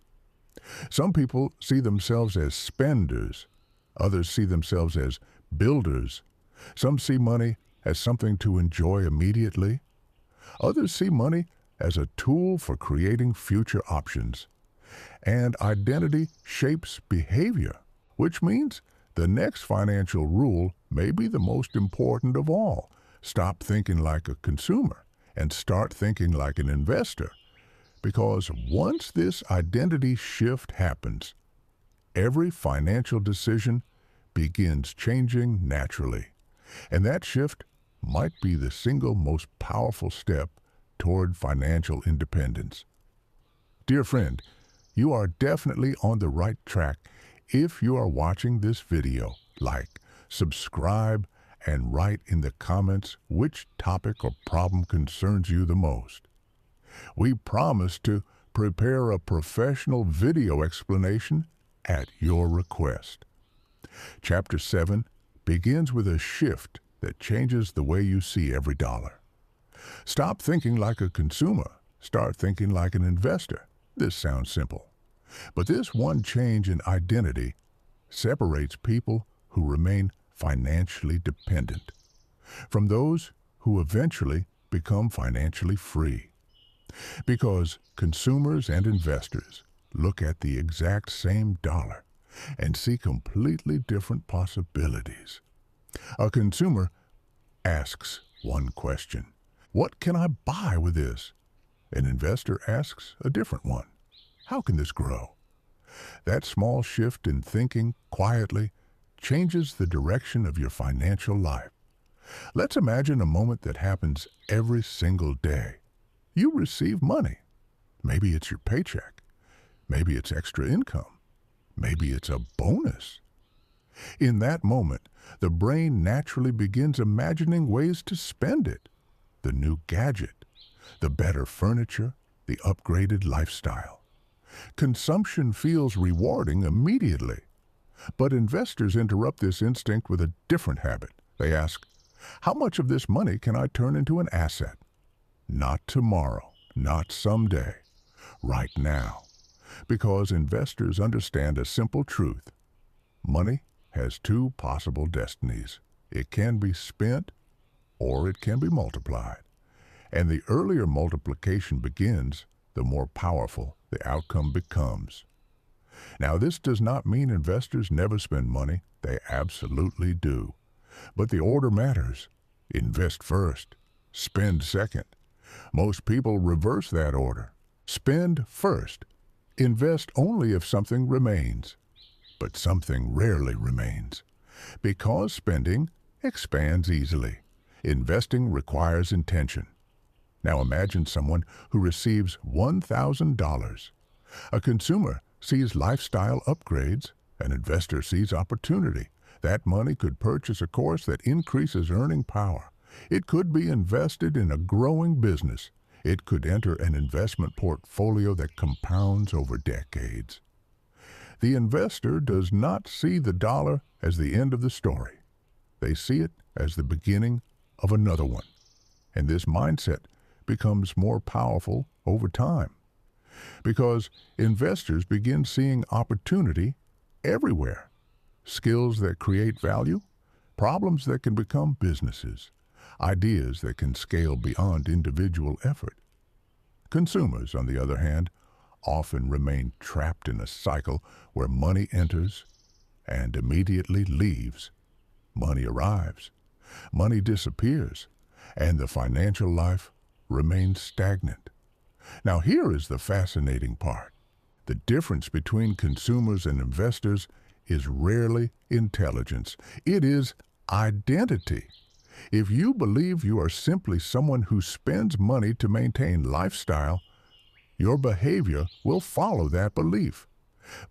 Some people see themselves as spenders, others see themselves as builders. Some see money as something to enjoy immediately. Others see money as a tool for creating future options. And identity shapes behavior, which means the next financial rule may be the most important of all. Stop thinking like a consumer and start thinking like an investor. Because once this identity shift happens, every financial decision begins changing naturally. And that shift might be the single most powerful step toward financial independence. Dear friend, you are definitely on the right track if you are watching this video. Like, subscribe, and write in the comments which topic or problem concerns you the most. We promise to prepare a professional video explanation at your request. Chapter 7 begins with a shift that changes the way you see every dollar. Stop thinking like a consumer. Start thinking like an investor. This sounds simple, but this one change in identity separates people who remain financially dependent from those who eventually become financially free. Because consumers and investors look at the exact same dollar, and see completely different possibilities. A consumer asks one question: what can I buy with this? An investor asks a different one: how can this grow? That small shift in thinking quietly changes the direction of your financial life. Let's imagine a moment that happens every single day. You receive money. Maybe it's your paycheck. Maybe it's extra income. Maybe it's a bonus. In that moment, the brain naturally begins imagining ways to spend it: the new gadget, the better furniture, the upgraded lifestyle. Consumption feels rewarding immediately. But investors interrupt this instinct with a different habit. They ask, how much of this money can I turn into an asset? Not tomorrow, not someday, right now. Because investors understand a simple truth: money has two possible destinies. It can be spent or it can be multiplied. And the earlier multiplication begins, the more powerful the outcome becomes. Now, this does not mean investors never spend money. They absolutely do. But the order matters. Invest first, spend second. Most people reverse that order. Spend first. Invest only if something remains. But something rarely remains. Because spending expands easily. Investing requires intention. Now imagine someone who receives $1,000. A consumer sees lifestyle upgrades. An investor sees opportunity. That money could purchase a course that increases earning power. It could be invested in a growing business. It could enter an investment portfolio that compounds over decades. The investor does not see the dollar as the end of the story. They see it as the beginning of another one. And this mindset becomes more powerful over time, because investors begin seeing opportunity everywhere: skills that create value, problems that can become businesses, ideas that can scale beyond individual effort. Consumers, on the other hand, often remain trapped in a cycle where money enters and immediately leaves. Money arrives, money disappears, and the financial life remains stagnant. Now, here is the fascinating part. The difference between consumers and investors is rarely intelligence. It is identity. If you believe you are simply someone who spends money to maintain lifestyle, your behavior will follow that belief.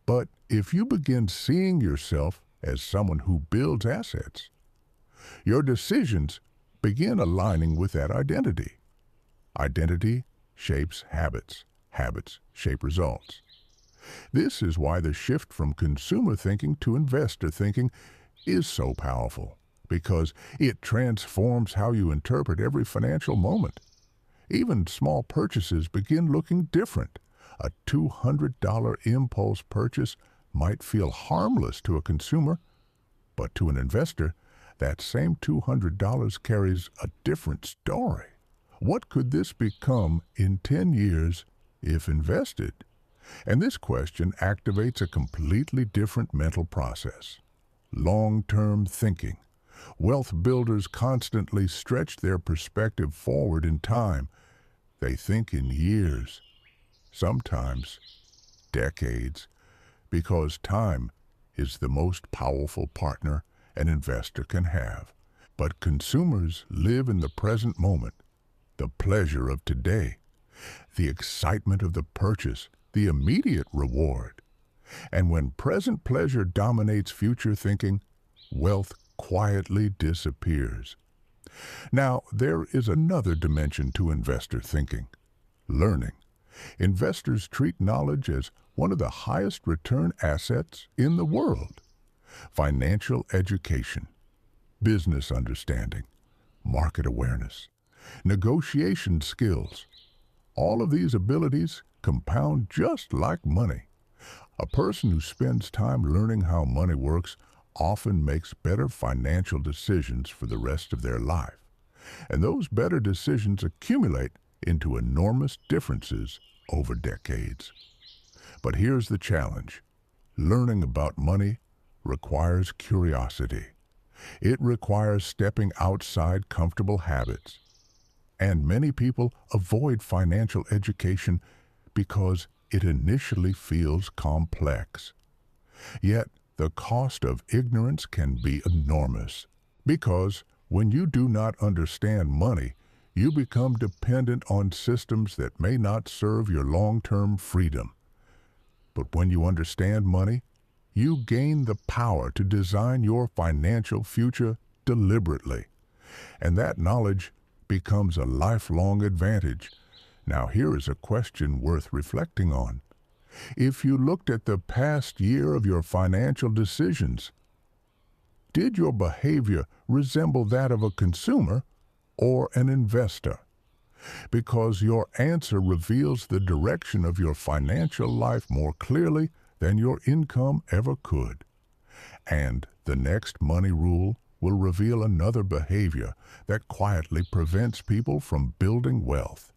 But if you begin seeing yourself as someone who builds assets, your decisions begin aligning with that identity. Identity shapes habits. Habits shape results. This is why the shift from consumer thinking to investor thinking is so powerful, because it transforms how you interpret every financial moment. Even small purchases begin looking different. A $200 impulse purchase might feel harmless to a consumer, but to an investor, that same $200 carries a different story. What could this become in 10 years if invested? And this question activates a completely different mental process: long-term thinking. Wealth builders constantly stretch their perspective forward in time. They think in years, sometimes decades, because time is the most powerful partner an investor can have. But consumers live in the present moment, the pleasure of today, the excitement of the purchase, the immediate reward. And when present pleasure dominates future thinking, wealth quietly disappears. Now, there is another dimension to investor thinking: learning. Investors treat knowledge as one of the highest return assets in the world. Financial education, business understanding, market awareness, negotiation skills. All of these abilities compound just like money. A person who spends time learning how money works often makes better financial decisions for the rest of their life. And those better decisions accumulate into enormous differences over decades. But here's the challenge: Learning about money requires curiosity. It requires stepping outside comfortable habits. And many people avoid financial education because it initially feels complex. Yet, the cost of ignorance can be enormous. Because when you do not understand money, you become dependent on systems that may not serve your long-term freedom. But when you understand money, you gain the power to design your financial future deliberately. And that knowledge becomes a lifelong advantage. Now here is a question worth reflecting on. If you looked at the past year of your financial decisions, did your behavior resemble that of a consumer or an investor? Because your answer reveals the direction of your financial life more clearly than your income ever could. And the next money rule will reveal another behavior that quietly prevents people from building wealth.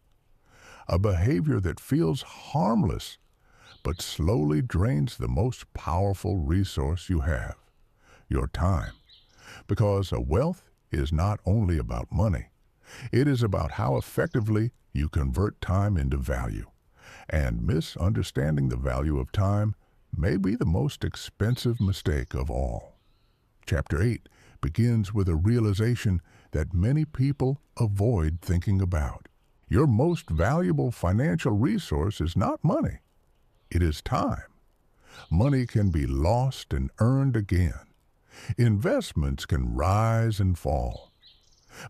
A behavior that feels harmless, but slowly drains the most powerful resource you have, your time. Because a wealth is not only about money, it is about how effectively you convert time into value. And misunderstanding the value of time may be the most expensive mistake of all. Chapter 8 begins with a realization that many people avoid thinking about. Your most valuable financial resource is not money. It is time. Money can be lost and earned again. Investments can rise and fall.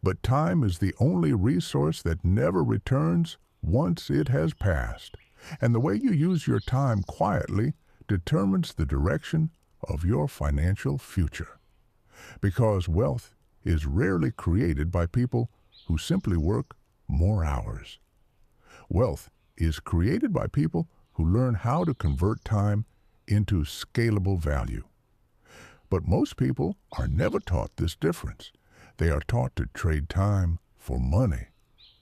But time is the only resource that never returns once it has passed. And the way you use your time quietly determines the direction of your financial future. Because wealth is rarely created by people who simply work more hours. Wealth is created by people who learn how to convert time into scalable value. But most people are never taught this difference. They are taught to trade time for money,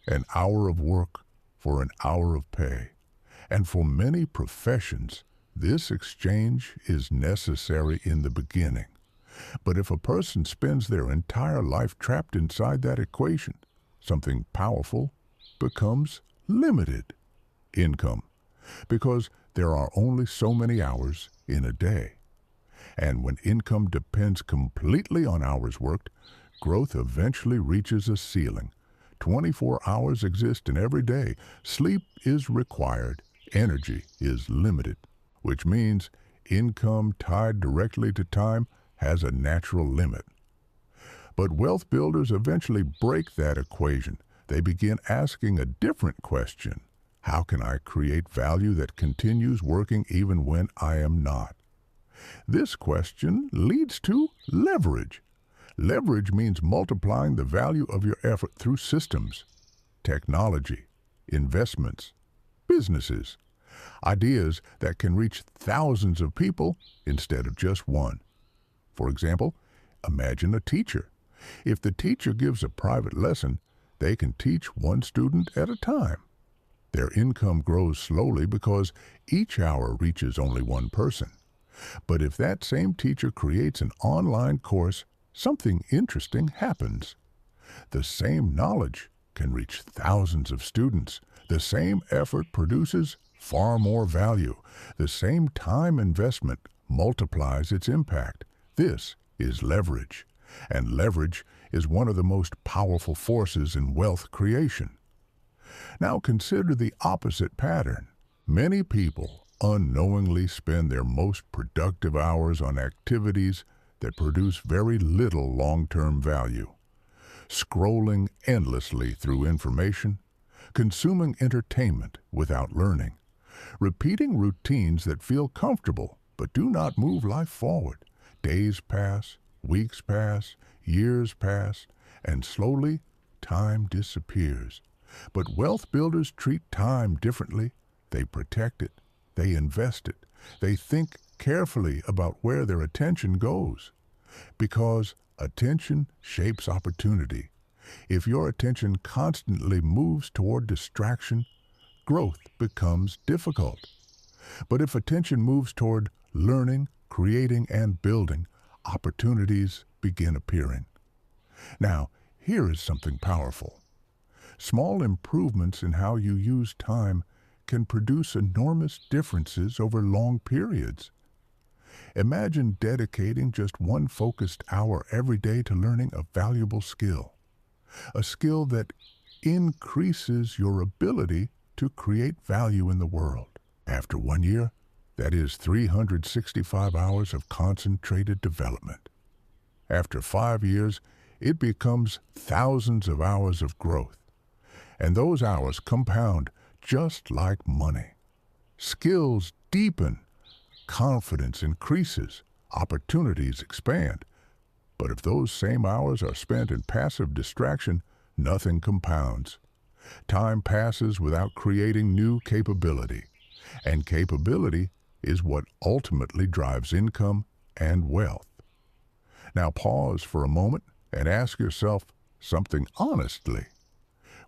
an hour of work for an hour of pay. And for many professions, this exchange is necessary in the beginning. But if a person spends their entire life trapped inside that equation, something powerful becomes limited income, because there are only so many hours in a day. And when income depends completely on hours worked, growth eventually reaches a ceiling. 24 hours exist in every day. Sleep is required. Energy is limited, which means income tied directly to time has a natural limit. But wealth builders eventually break that equation. They begin asking a different question. How can I create value that continues working even when I am not? This question leads to leverage. Leverage means multiplying the value of your effort through systems, technology, investments, businesses, ideas that can reach thousands of people instead of just one. For example, imagine a teacher. If the teacher gives a private lesson, they can teach one student at a time. Their income grows slowly because each hour reaches only one person. But if that same teacher creates an online course, something interesting happens. The same knowledge can reach thousands of students. The same effort produces far more value. The same time investment multiplies its impact. This is leverage. And leverage is one of the most powerful forces in wealth creation. Now consider the opposite pattern. Many people unknowingly spend their most productive hours on activities that produce very little long-term value. Scrolling endlessly through information, consuming entertainment without learning, repeating routines that feel comfortable but do not move life forward. Days pass, weeks pass, years pass, and slowly time disappears. But wealth builders treat time differently. They protect it. They invest it. They think carefully about where their attention goes. Because attention shapes opportunity. If your attention constantly moves toward distraction, growth becomes difficult. But if attention moves toward learning, creating, and building, opportunities begin appearing. Now, here is something powerful. Small improvements in how you use time can produce enormous differences over long periods. Imagine dedicating just one focused hour every day to learning a valuable skill, a skill that increases your ability to create value in the world. After 1 year, that is 365 hours of concentrated development. After 5 years, it becomes thousands of hours of growth. And those hours compound just like money. Skills deepen, confidence increases, opportunities expand. But if those same hours are spent in passive distraction, nothing compounds. Time passes without creating new capability. And capability is what ultimately drives income and wealth. Now pause for a moment and ask yourself something honestly.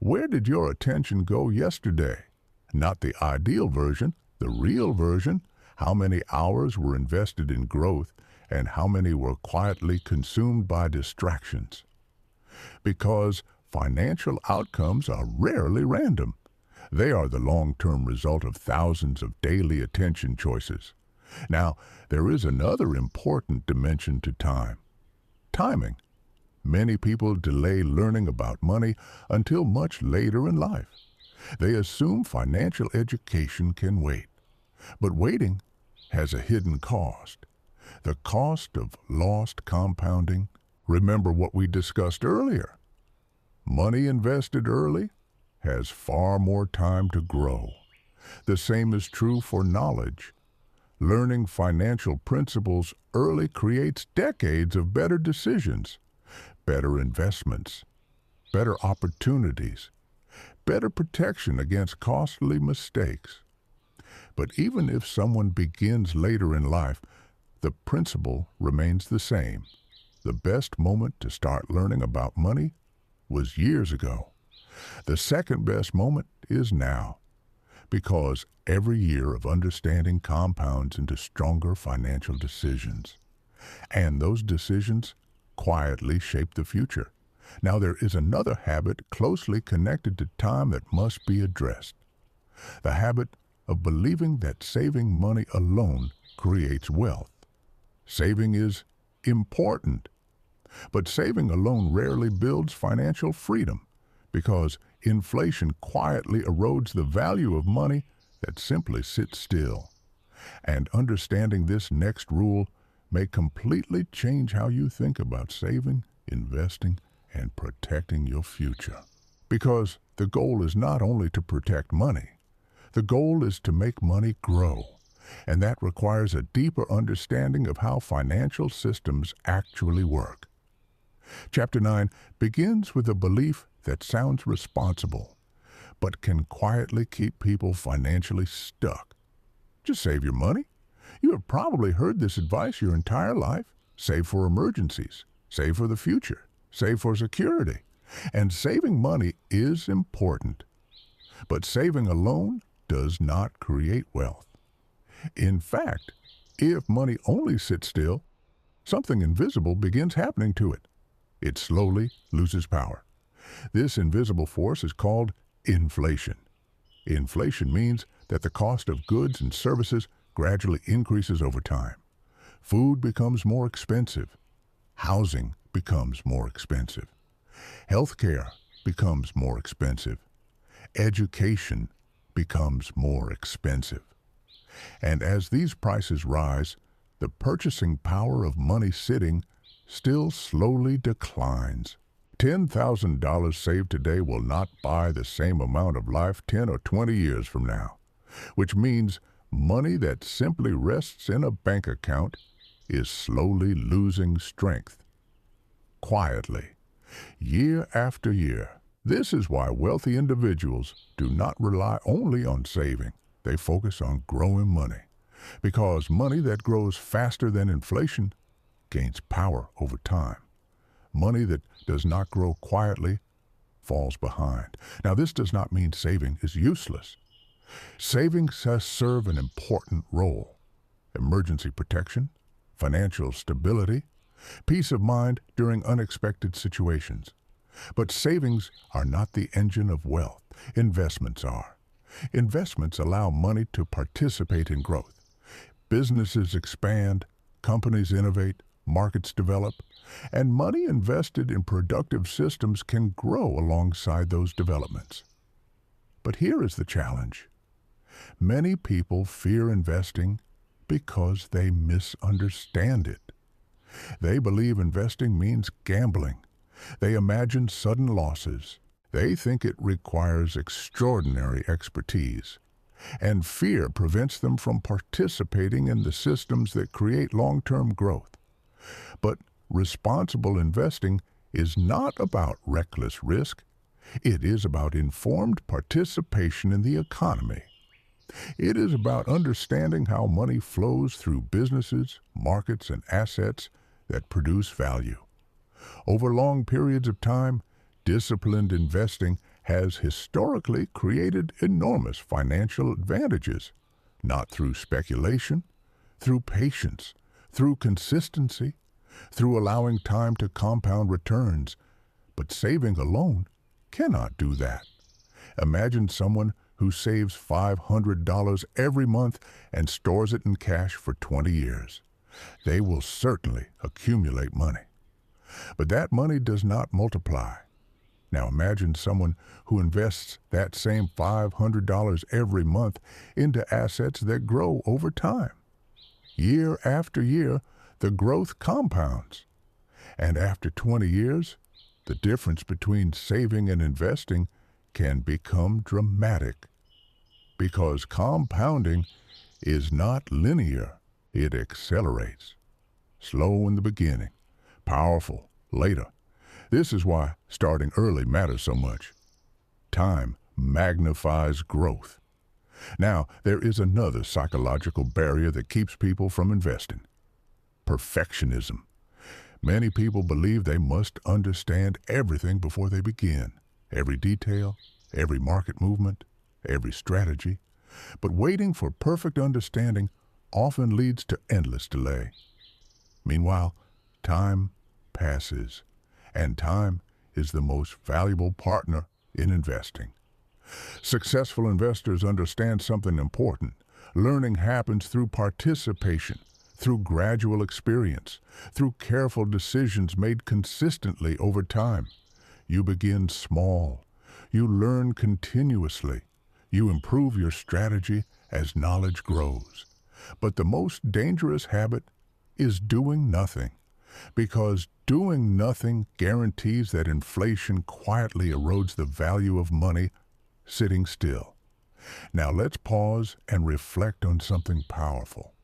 Where did your attention go yesterday? Not the ideal version, the real version. How many hours were invested in growth and how many were quietly consumed by distractions? Because financial outcomes are rarely random. They are the long-term result of thousands of daily attention choices. Now, there is another important dimension to time. Timing. Many people delay learning about money until much later in life. They assume financial education can wait. But waiting has a hidden cost. The cost of lost compounding. Remember what we discussed earlier. Money invested early has far more time to grow. The same is true for knowledge. Learning financial principles early creates decades of better decisions, better investments, better opportunities, better protection against costly mistakes. But even if someone begins later in life, the principle remains the same. The best moment to start learning about money was years ago. The second best moment is now, because every year of understanding compounds into stronger financial decisions. And those decisions quietly shape the future. Now there is another habit closely connected to time that must be addressed. The habit of believing that saving money alone creates wealth. Saving is important, but saving alone rarely builds financial freedom because inflation quietly erodes the value of money that simply sits still. And understanding this next rule may completely change how you think about saving, investing, and protecting your future. Because the goal is not only to protect money, the goal is to make money grow. And that requires a deeper understanding of how financial systems actually work. Chapter 9 begins with a belief that sounds responsible, but can quietly keep people financially stuck. Just save your money. You have probably heard this advice your entire life. Save for emergencies. Save for the future. Save for security. And saving money is important. But saving alone does not create wealth. In fact, if money only sits still, something invisible begins happening to it. It slowly loses power. This invisible force is called inflation. Inflation means that the cost of goods and services gradually increases over time. Food becomes more expensive. Housing becomes more expensive. Healthcare becomes more expensive. Education becomes more expensive. And as these prices rise, the purchasing power of money sitting still slowly declines. $10,000 saved today will not buy the same amount of life 10 or 20 years from now, which means money that simply rests in a bank account is slowly losing strength. Quietly, year after year. This is why wealthy individuals do not rely only on saving. They focus on growing money, because money that grows faster than inflation gains power over time. Money that does not grow quietly falls behind. Now, this does not mean saving is useless. Savings serve an important role. emergency protection, financial stability, peace of mind during unexpected situations. But savings are not the engine of wealth. Investments are. Investments allow money to participate in growth. Businesses expand, companies innovate, markets develop, and money invested in productive systems can grow alongside those developments. But here is the challenge. Many people fear investing because they misunderstand it. They believe investing means gambling. They imagine sudden losses. They think it requires extraordinary expertise. And fear prevents them from participating in the systems that create long-term growth. But responsible investing is not about reckless risk. It is about informed participation in the economy. It is about understanding how money flows through businesses, markets, and assets that produce value. Over long periods of time, disciplined investing has historically created enormous financial advantages, not through speculation, through patience, through consistency, through allowing time to compound returns. But saving alone cannot do that. Imagine someone who saves $500 every month and stores it in cash for 20 years. They will certainly accumulate money. But that money does not multiply. Now imagine someone who invests that same $500 every month into assets that grow over time. Year after year, the growth compounds. And after 20 years, the difference between saving and investing can become dramatic. Because compounding is not linear, it accelerates. Slow in the beginning, powerful later. This is why starting early matters so much. Time magnifies growth. Now, there is another psychological barrier that keeps people from investing. Perfectionism. Many people believe they must understand everything before they begin. Every detail, every market movement, every strategy. But waiting for perfect understanding often leads to endless delay. Meanwhile, time passes, and time is the most valuable partner in investing. Successful investors understand something important. Learning happens through participation, through gradual experience, through careful decisions made consistently over time. You begin small. You learn continuously. You improve your strategy as knowledge grows. But the most dangerous habit is doing nothing, because doing nothing guarantees that inflation quietly erodes the value of money sitting still. Now let's pause and reflect on something powerful.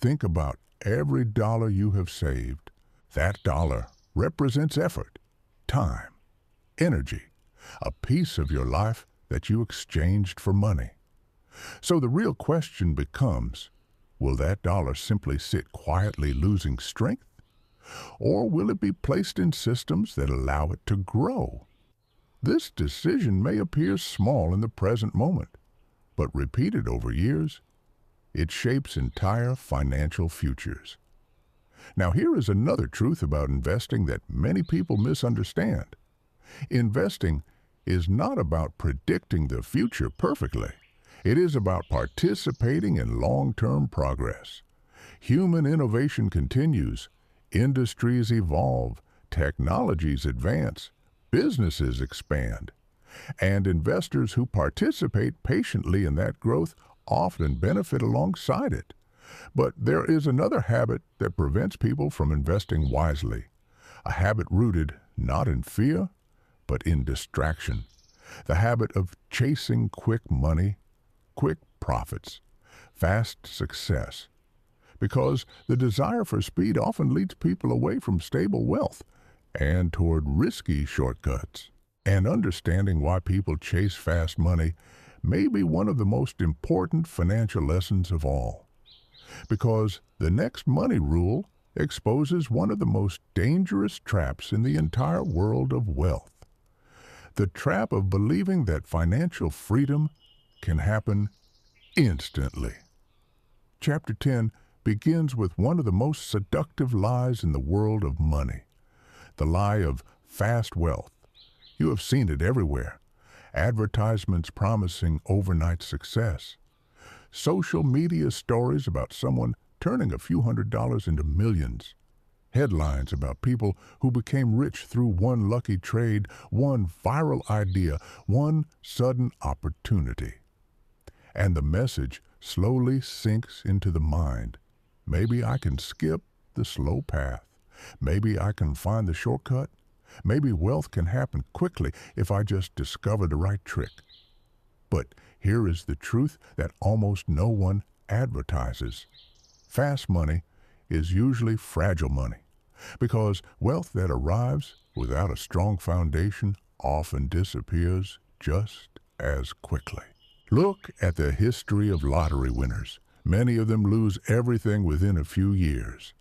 Think about every dollar you have saved. That dollar represents effort, time, energy, a piece of your life that you exchanged for money. So the real question becomes, will that dollar simply sit quietly losing strength? Or will it be placed in systems that allow it to grow? This decision may appear small in the present moment, but repeated over years, it shapes entire financial futures. Now here is another truth about investing that many people misunderstand. Investing is not about predicting the future perfectly. It is about participating in long-term progress. Human innovation continues, industries evolve, technologies advance, businesses expand, and investors who participate patiently in that growth often benefit alongside it. But there is another habit that prevents people from investing wisely, a habit rooted not in fear, but in distraction, the habit of chasing quick money, quick profits, fast success. Because the desire for speed often leads people away from stable wealth and toward risky shortcuts. And understanding why people chase fast money may be one of the most important financial lessons of all. Because the next money rule exposes one of the most dangerous traps in the entire world of wealth. The trap of believing that financial freedom can happen instantly. Chapter 10 begins with one of the most seductive lies in the world of money, the lie of fast wealth. You have seen it everywhere. Advertisements promising overnight success. Social media stories about someone turning a few $100s into millions. Headlines about people who became rich through one lucky trade, one viral idea, one sudden opportunity. And the message slowly sinks into the mind. Maybe I can skip the slow path. Maybe I can find the shortcut. Maybe wealth can happen quickly if I just discover the right trick. But here is the truth that almost no one advertises. Fast money is usually fragile money, because wealth that arrives without a strong foundation often disappears just as quickly. Look at the history of lottery winners. Many of them lose everything within a few years.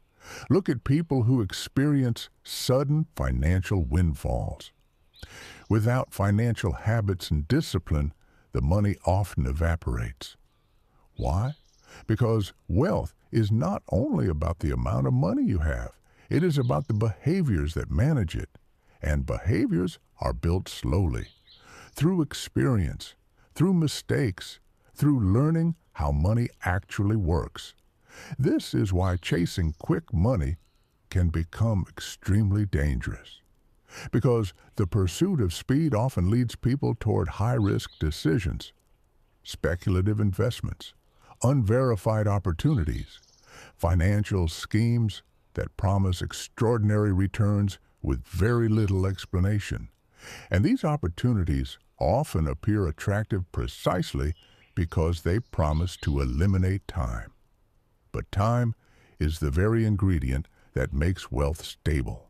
Look at people who experience sudden financial windfalls. Without financial habits and discipline, the money often evaporates. Why? Because wealth is not only about the amount of money you have, it is about the behaviors that manage it. And behaviors are built slowly, through experience, through mistakes, through learning how money actually works. This is why chasing quick money can become extremely dangerous. Because the pursuit of speed often leads people toward high-risk decisions, speculative investments, unverified opportunities, financial schemes that promise extraordinary returns with very little explanation. And these opportunities often appear attractive precisely because they promise to eliminate time. But time is the very ingredient that makes wealth stable.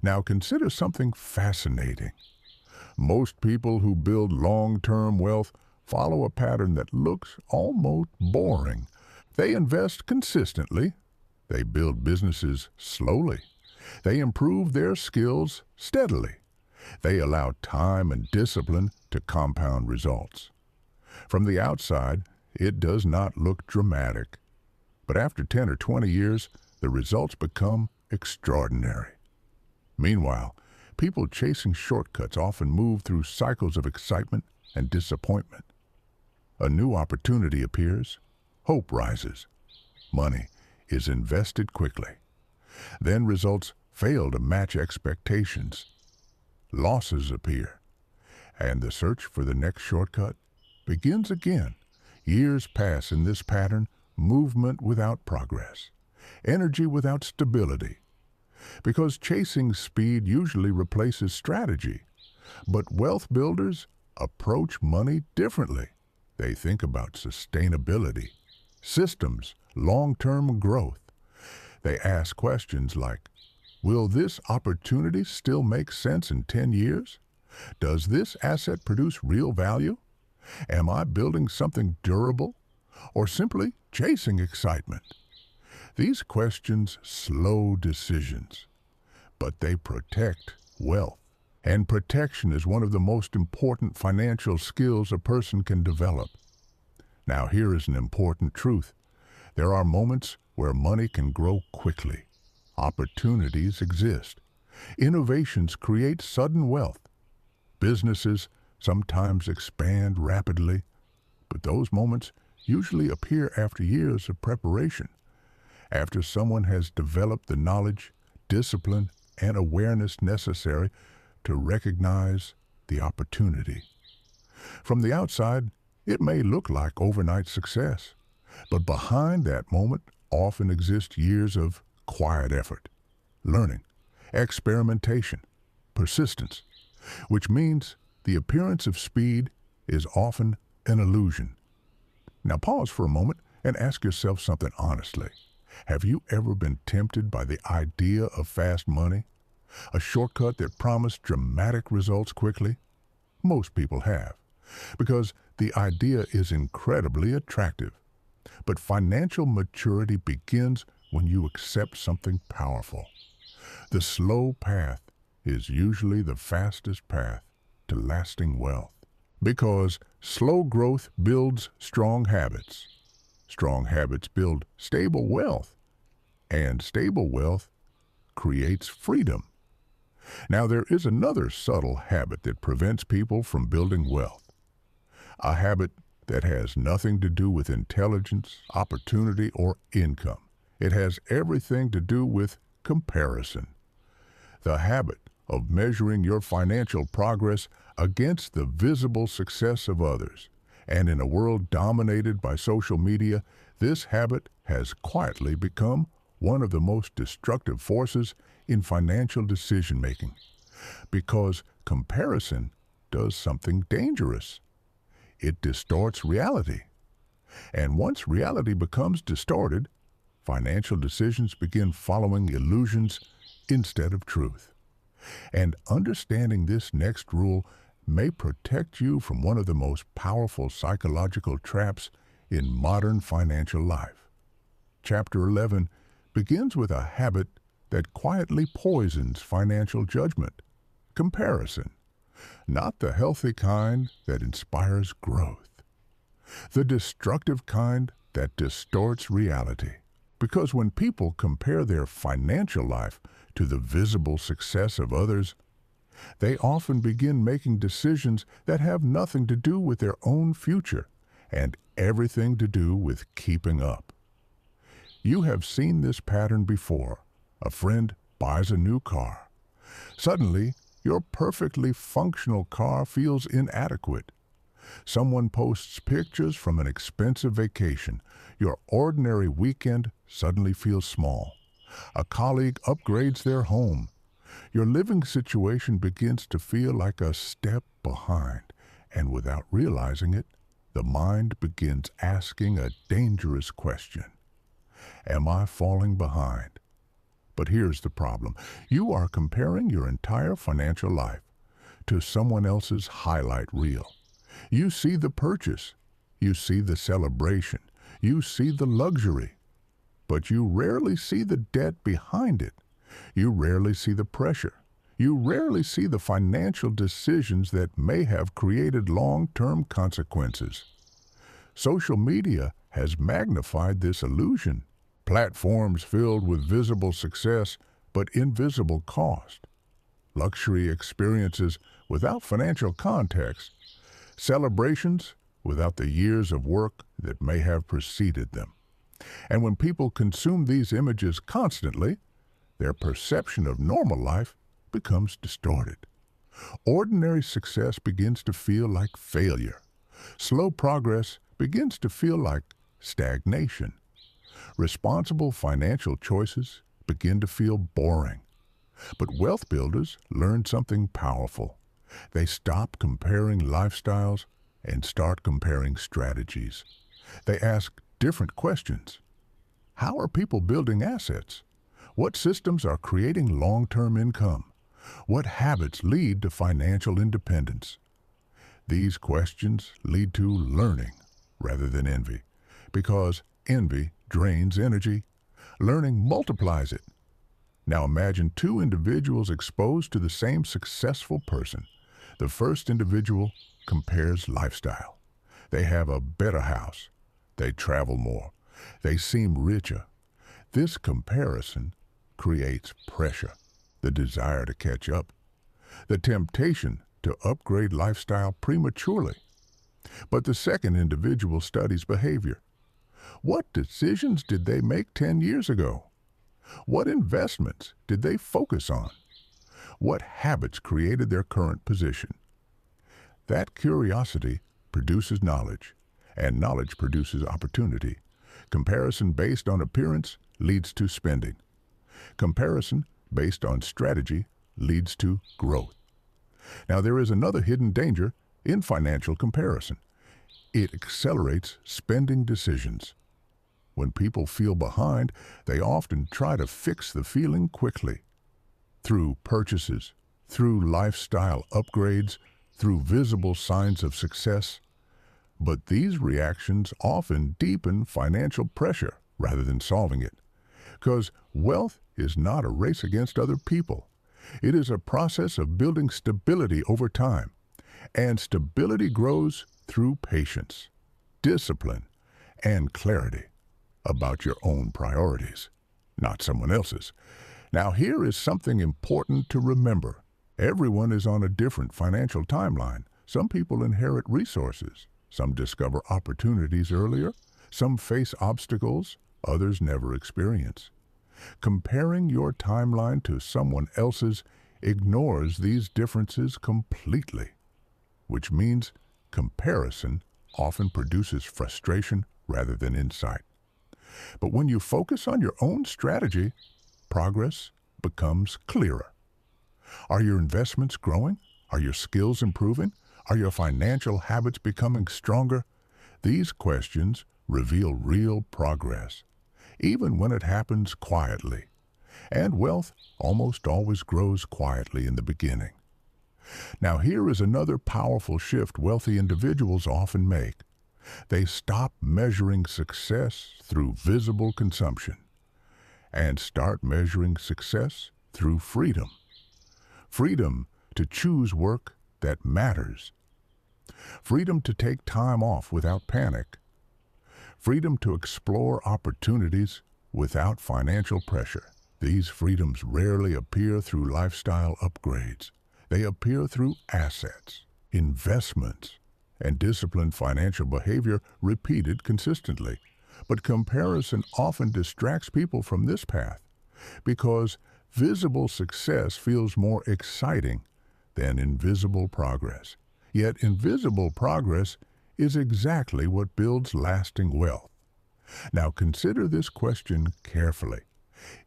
Now consider something fascinating. Most people who build long-term wealth follow a pattern that looks almost boring. They invest consistently. They build businesses slowly. They improve their skills steadily. They allow time and discipline to compound results. From the outside, it does not look dramatic. But after 10 or 20 years, the results become extraordinary. Meanwhile, people chasing shortcuts often move through cycles of excitement and disappointment. A new opportunity appears, hope rises, money is invested quickly. Then results fail to match expectations. Losses appear, and the search for the next shortcut begins again. Years pass in this pattern, movement without progress, energy without stability. Because chasing speed usually replaces strategy. But wealth builders approach money differently. They think about sustainability, systems, long-term growth. They ask questions like, will this opportunity still make sense in 10 years? Does this asset produce real value? Am I building something durable or simply chasing excitement? These questions slow decisions, but they protect wealth. And protection is one of the most important financial skills a person can develop. Now here is an important truth. There are moments where money can grow quickly. Opportunities exist. Innovations create sudden wealth. Businesses sometimes expand rapidly, but those moments usually appear after years of preparation. After someone has developed the knowledge, discipline, and awareness necessary to recognize the opportunity. From the outside, it may look like overnight success, but behind that moment often exist years of quiet effort, learning, experimentation, persistence, which means the appearance of speed is often an illusion. Now pause for a moment and ask yourself something honestly. Have you ever been tempted by the idea of fast money? A shortcut that promised dramatic results quickly? Most people have, because the idea is incredibly attractive. But financial maturity begins when you accept something powerful. The slow path is usually the fastest path to lasting wealth, because slow growth builds strong habits. Strong habits build stable wealth, and stable wealth creates freedom. Now, there is another subtle habit that prevents people from building wealth, a habit that has nothing to do with intelligence, opportunity, or income. It has everything to do with comparison. The habit of measuring your financial progress against the visible success of others. And in a world dominated by social media, this habit has quietly become one of the most destructive forces in financial decision-making, because comparison does something dangerous. It distorts reality. And once reality becomes distorted, financial decisions begin following illusions instead of truth. And understanding this next rule may protect you from one of the most powerful psychological traps in modern financial life. Chapter 11 begins with a habit that quietly poisons financial judgment: comparison. Not the healthy kind that inspires growth, the destructive kind that distorts reality. Because when people compare their financial life to the visible success of others, they often begin making decisions that have nothing to do with their own future and everything to do with keeping up. You have seen this pattern before. A friend buys a new car. Suddenly, your perfectly functional car feels inadequate. Someone posts pictures from an expensive vacation. Your ordinary weekend suddenly feels small. A colleague upgrades their home. Your living situation begins to feel like a step behind, and without realizing it, the mind begins asking a dangerous question: am I falling behind? But here's the problem. You are comparing your entire financial life to someone else's highlight reel. You see the purchase, you see the celebration, you see the luxury, but you rarely see the debt behind it. You rarely see the pressure. You rarely see the financial decisions that may have created long-term consequences. Social media has magnified this illusion. Platforms filled with visible success but invisible cost. Luxury experiences without financial context. Celebrations without the years of work that may have preceded them. And when people consume these images constantly, their perception of normal life becomes distorted. Ordinary success begins to feel like failure. Slow progress begins to feel like stagnation. Responsible financial choices begin to feel boring. But wealth builders learn something powerful. They stop comparing lifestyles and start comparing strategies. They ask different questions. How are people building assets? What systems are creating long-term income? What habits lead to financial independence? These questions lead to learning rather than envy, because envy drains energy. Learning multiplies it. Now imagine two individuals exposed to the same successful person. The first individual compares lifestyle. They have a better house. They travel more. They seem richer. This comparison creates pressure, the desire to catch up, the temptation to upgrade lifestyle prematurely. But the second individual studies behavior. What decisions did they make 10 years ago? What investments did they focus on? What habits created their current position? That curiosity produces knowledge, and knowledge produces opportunity. Comparison based on appearance leads to spending. Comparison based on strategy leads to growth. Now, there is another hidden danger in financial comparison. It accelerates spending decisions. When people feel behind, they often try to fix the feeling quickly. Through purchases, through lifestyle upgrades, through visible signs of success. But these reactions often deepen financial pressure rather than solving it. Because wealth is not a race against other people. It is a process of building stability over time. And stability grows through patience, discipline, and clarity about your own priorities, not someone else's. Now, here is something important to remember. Everyone is on a different financial timeline. Some people inherit resources. Some discover opportunities earlier. Some face obstacles others never experience. Comparing your timeline to someone else's ignores these differences completely, which means comparison often produces frustration rather than insight. But when you focus on your own strategy, progress becomes clearer. Are your investments growing? Are your skills improving? Are your financial habits becoming stronger? These questions reveal real progress, even when it happens quietly. And wealth almost always grows quietly in the beginning. Now, here is another powerful shift wealthy individuals often make. They stop measuring success through visible consumption and start measuring success through freedom. Freedom to choose work that matters. Freedom to take time off without panic. Freedom to explore opportunities without financial pressure. These freedoms rarely appear through lifestyle upgrades. They appear through assets, investments, and disciplined financial behavior repeated consistently. But comparison often distracts people from this path because visible success feels more exciting than invisible progress. Yet invisible progress is exactly what builds lasting wealth. Now consider this question carefully.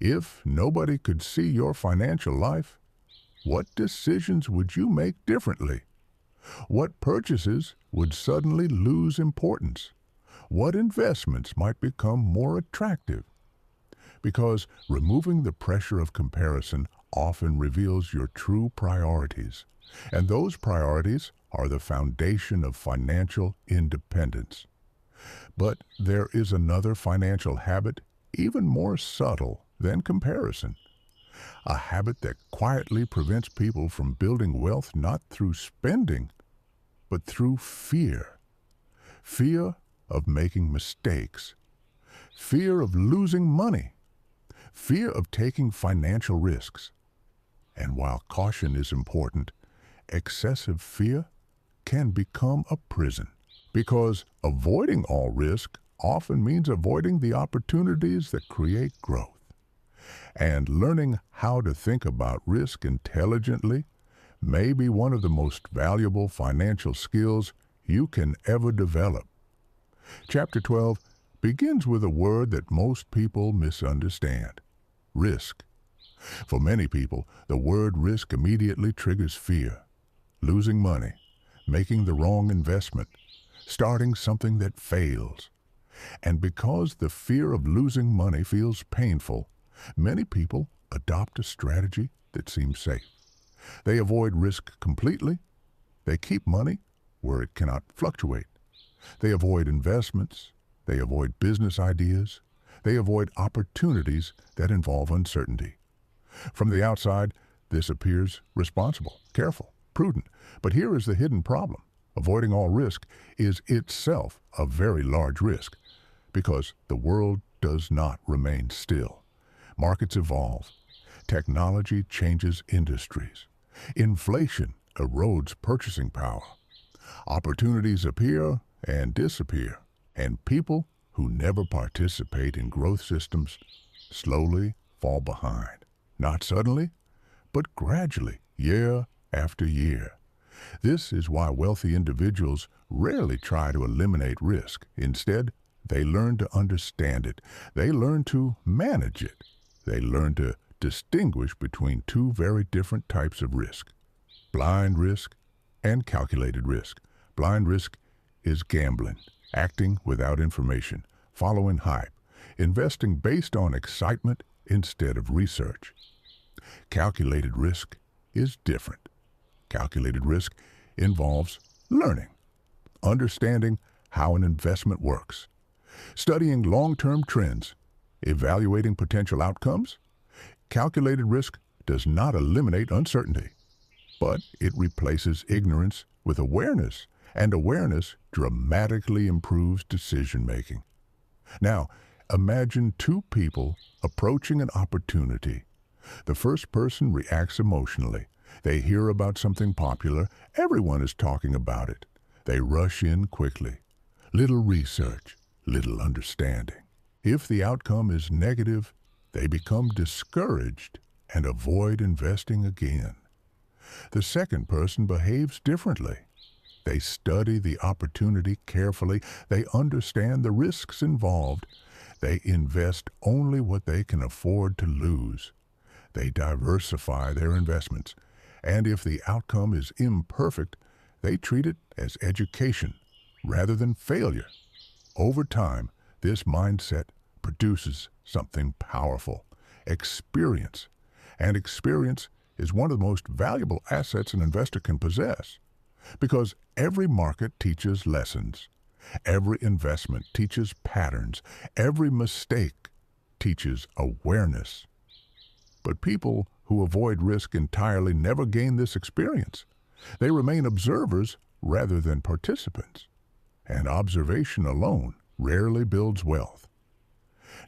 If nobody could see your financial life, what decisions would you make differently? What purchases would suddenly lose importance? What investments might become more attractive? Because removing the pressure of comparison often reveals your true priorities, and those priorities are the foundation of financial independence. But there is another financial habit even more subtle than comparison, a habit that quietly prevents people from building wealth not through spending, but through fear. Fear of making mistakes, fear of losing money, fear of taking financial risks. And while caution is important, excessive fear can become a prison, because avoiding all risk often means avoiding the opportunities that create growth. And learning how to think about risk intelligently may be one of the most valuable financial skills you can ever develop. Chapter 12 begins with a word that most people misunderstand: risk. For many people, the word risk immediately triggers fear. Losing money, making the wrong investment, starting something that fails. And because the fear of losing money feels painful, many people adopt a strategy that seems safe. They avoid risk completely. They keep money where it cannot fluctuate. They avoid investments. They avoid business ideas. They avoid opportunities that involve uncertainty. From the outside, this appears responsible, careful, prudent. But here is the hidden problem. Avoiding all risk is itself a very large risk, because the world does not remain still. Markets evolve. Technology changes industries. Inflation erodes purchasing power. Opportunities appear and disappear, and people who never participate in growth systems slowly fall behind. Not suddenly, but gradually, year after year. This is why wealthy individuals rarely try to eliminate risk. Instead, they learn to understand it. They learn to manage it. They learn to distinguish between two very different types of risk: blind risk and calculated risk. Blind risk is gambling, acting without information, following hype, investing based on excitement instead of research. Calculated risk is different. Calculated risk involves learning, understanding how an investment works, studying long-term trends, evaluating potential outcomes. Calculated risk does not eliminate uncertainty, but it replaces ignorance with awareness, and awareness dramatically improves decision-making. Now, imagine two people approaching an opportunity. The first person reacts emotionally. They hear about something popular. Everyone is talking about it. They rush in quickly. Little research, little understanding. If the outcome is negative, they become discouraged and avoid investing again. The second person behaves differently. They study the opportunity carefully. They understand the risks involved. They invest only what they can afford to lose. They diversify their investments. And if the outcome is imperfect, they treat it as education rather than failure. Over time, this mindset produces something powerful: experience. And experience is one of the most valuable assets an investor can possess, because every market teaches lessons. Every investment teaches patterns. Every mistake teaches awareness. But people who avoid risk entirely never gain this experience. They remain observers rather than participants. And observation alone rarely builds wealth.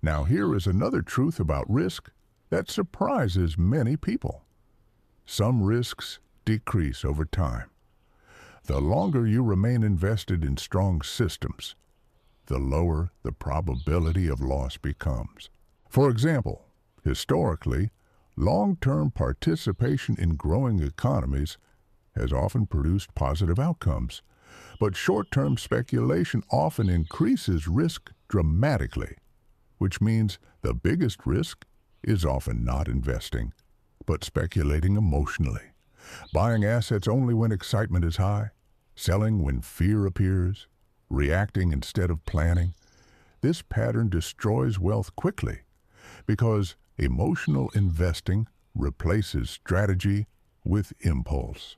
Now, here is another truth about risk that surprises many people. Some risks decrease over time. The longer you remain invested in strong systems, the lower the probability of loss becomes. For example, historically, long-term participation in growing economies has often produced positive outcomes, but short-term speculation often increases risk dramatically, which means the biggest risk is often not investing, but speculating emotionally, buying assets only when excitement is high, selling when fear appears, reacting instead of planning. This pattern destroys wealth quickly because emotional investing replaces strategy with impulse.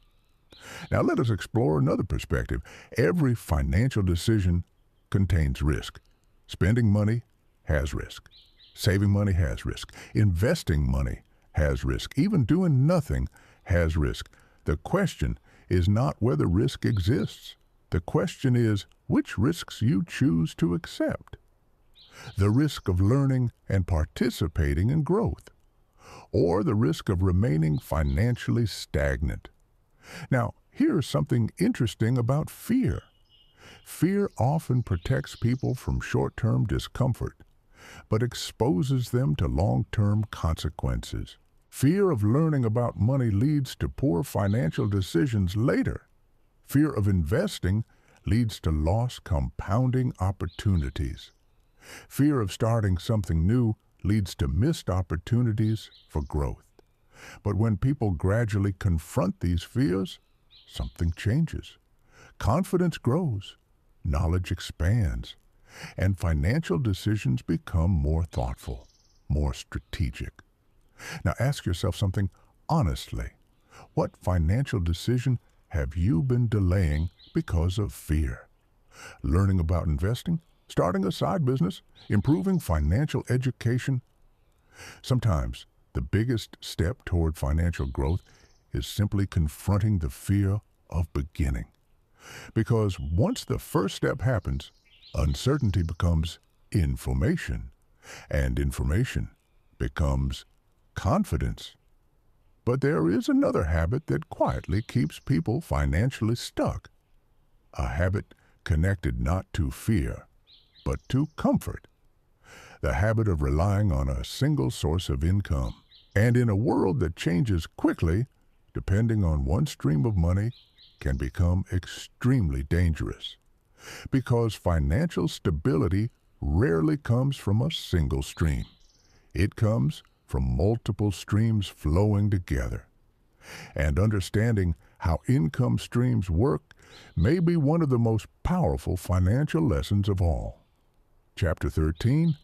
Now let us explore another perspective. Every financial decision contains risk. Spending money has risk. Saving money has risk. Investing money has risk. Even doing nothing has risk. The question is not whether risk exists. The question is which risks you choose to accept. The risk of learning and participating in growth, or the risk of remaining financially stagnant. Now, here's something interesting about fear. Fear often protects people from short-term discomfort, but exposes them to long-term consequences. Fear of learning about money leads to poor financial decisions later. Fear of investing leads to lost compounding opportunities. Fear of starting something new leads to missed opportunities for growth. But when people gradually confront these fears, something changes. Confidence grows, knowledge expands, and financial decisions become more thoughtful, more strategic. Now ask yourself something honestly. What financial decision have you been delaying because of fear? Learning about investing? Starting a side business? Improving financial education? Sometimes the biggest step toward financial growth is simply confronting the fear of beginning. Because once the first step happens, uncertainty becomes information, and information becomes confidence. But there is another habit that quietly keeps people financially stuck. A habit connected not to fear, but to comfort. The habit of relying on a single source of income. And in a world that changes quickly, depending on one stream of money can become extremely dangerous. Because financial stability rarely comes from a single stream. It comes from multiple streams flowing together. And understanding how income streams work may be one of the most powerful financial lessons of all. Chapter 13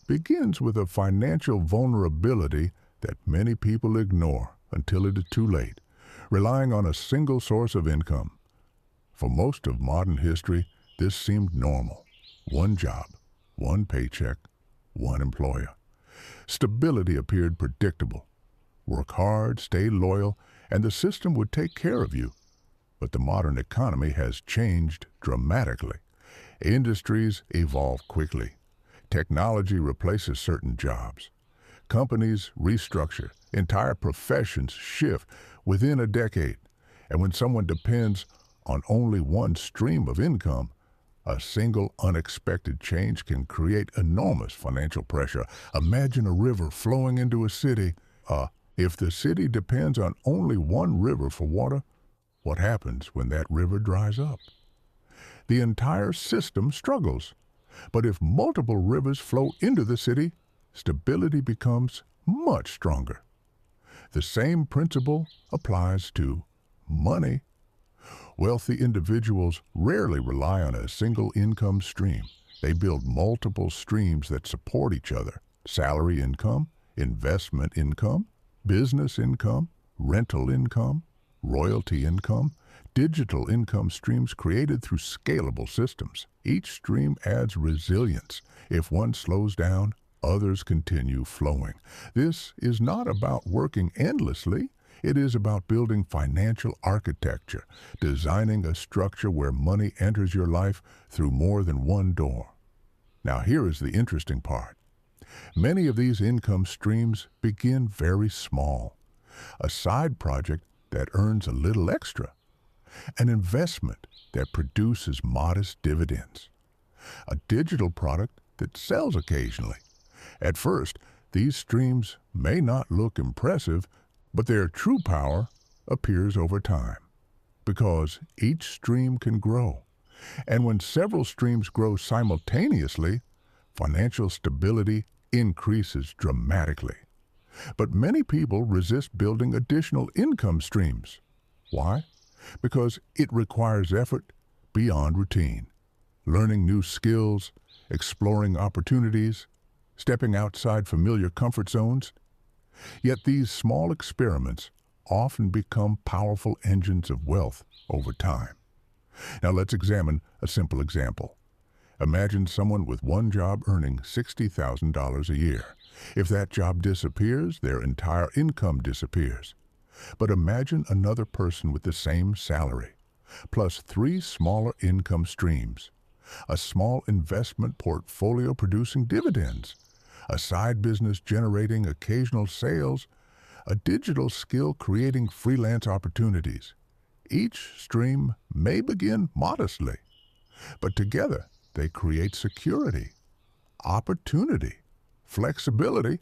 begins with a financial vulnerability that many people ignore until it is too late, relying on a single source of income. For most of modern history, this seemed normal. One job, one paycheck, one employer. Stability appeared predictable. Work hard, stay loyal, and the system would take care of you. But the modern economy has changed dramatically. Industries evolve quickly. Technology replaces certain jobs. Companies restructure. Entire professions shift within a decade. And when someone depends on only one stream of income, a single unexpected change can create enormous financial pressure. Imagine a river flowing into a city. If the city depends on only one river for water, what happens when that river dries up? The entire system struggles. But if multiple rivers flow into the city, stability becomes much stronger. The same principle applies to money. Wealthy individuals rarely rely on a single income stream. They build multiple streams that support each other: salary income, investment income, business income, rental income, royalty income, digital income streams created through scalable systems. Each stream adds resilience. If one slows down, others continue flowing. This is not about working endlessly. It is about building financial architecture, designing a structure where money enters your life through more than one door. Now here is the interesting part. Many of these income streams begin very small. A side project that earns a little extra. An investment that produces modest dividends. A digital product that sells occasionally. At first, these streams may not look impressive, but their true power appears over time, because each stream can grow. And when several streams grow simultaneously, financial stability increases dramatically. But many people resist building additional income streams. Why? Because it requires effort beyond routine. Learning new skills, exploring opportunities, stepping outside familiar comfort zones. Yet these small experiments often become powerful engines of wealth over time. Now let's examine a simple example. Imagine someone with one job earning $60,000 a year. If that job disappears, their entire income disappears. But imagine another person with the same salary, plus 3 smaller income streams. A small investment portfolio producing dividends, a side business generating occasional sales, a digital skill creating freelance opportunities. Each stream may begin modestly, but together they create security, opportunity, flexibility,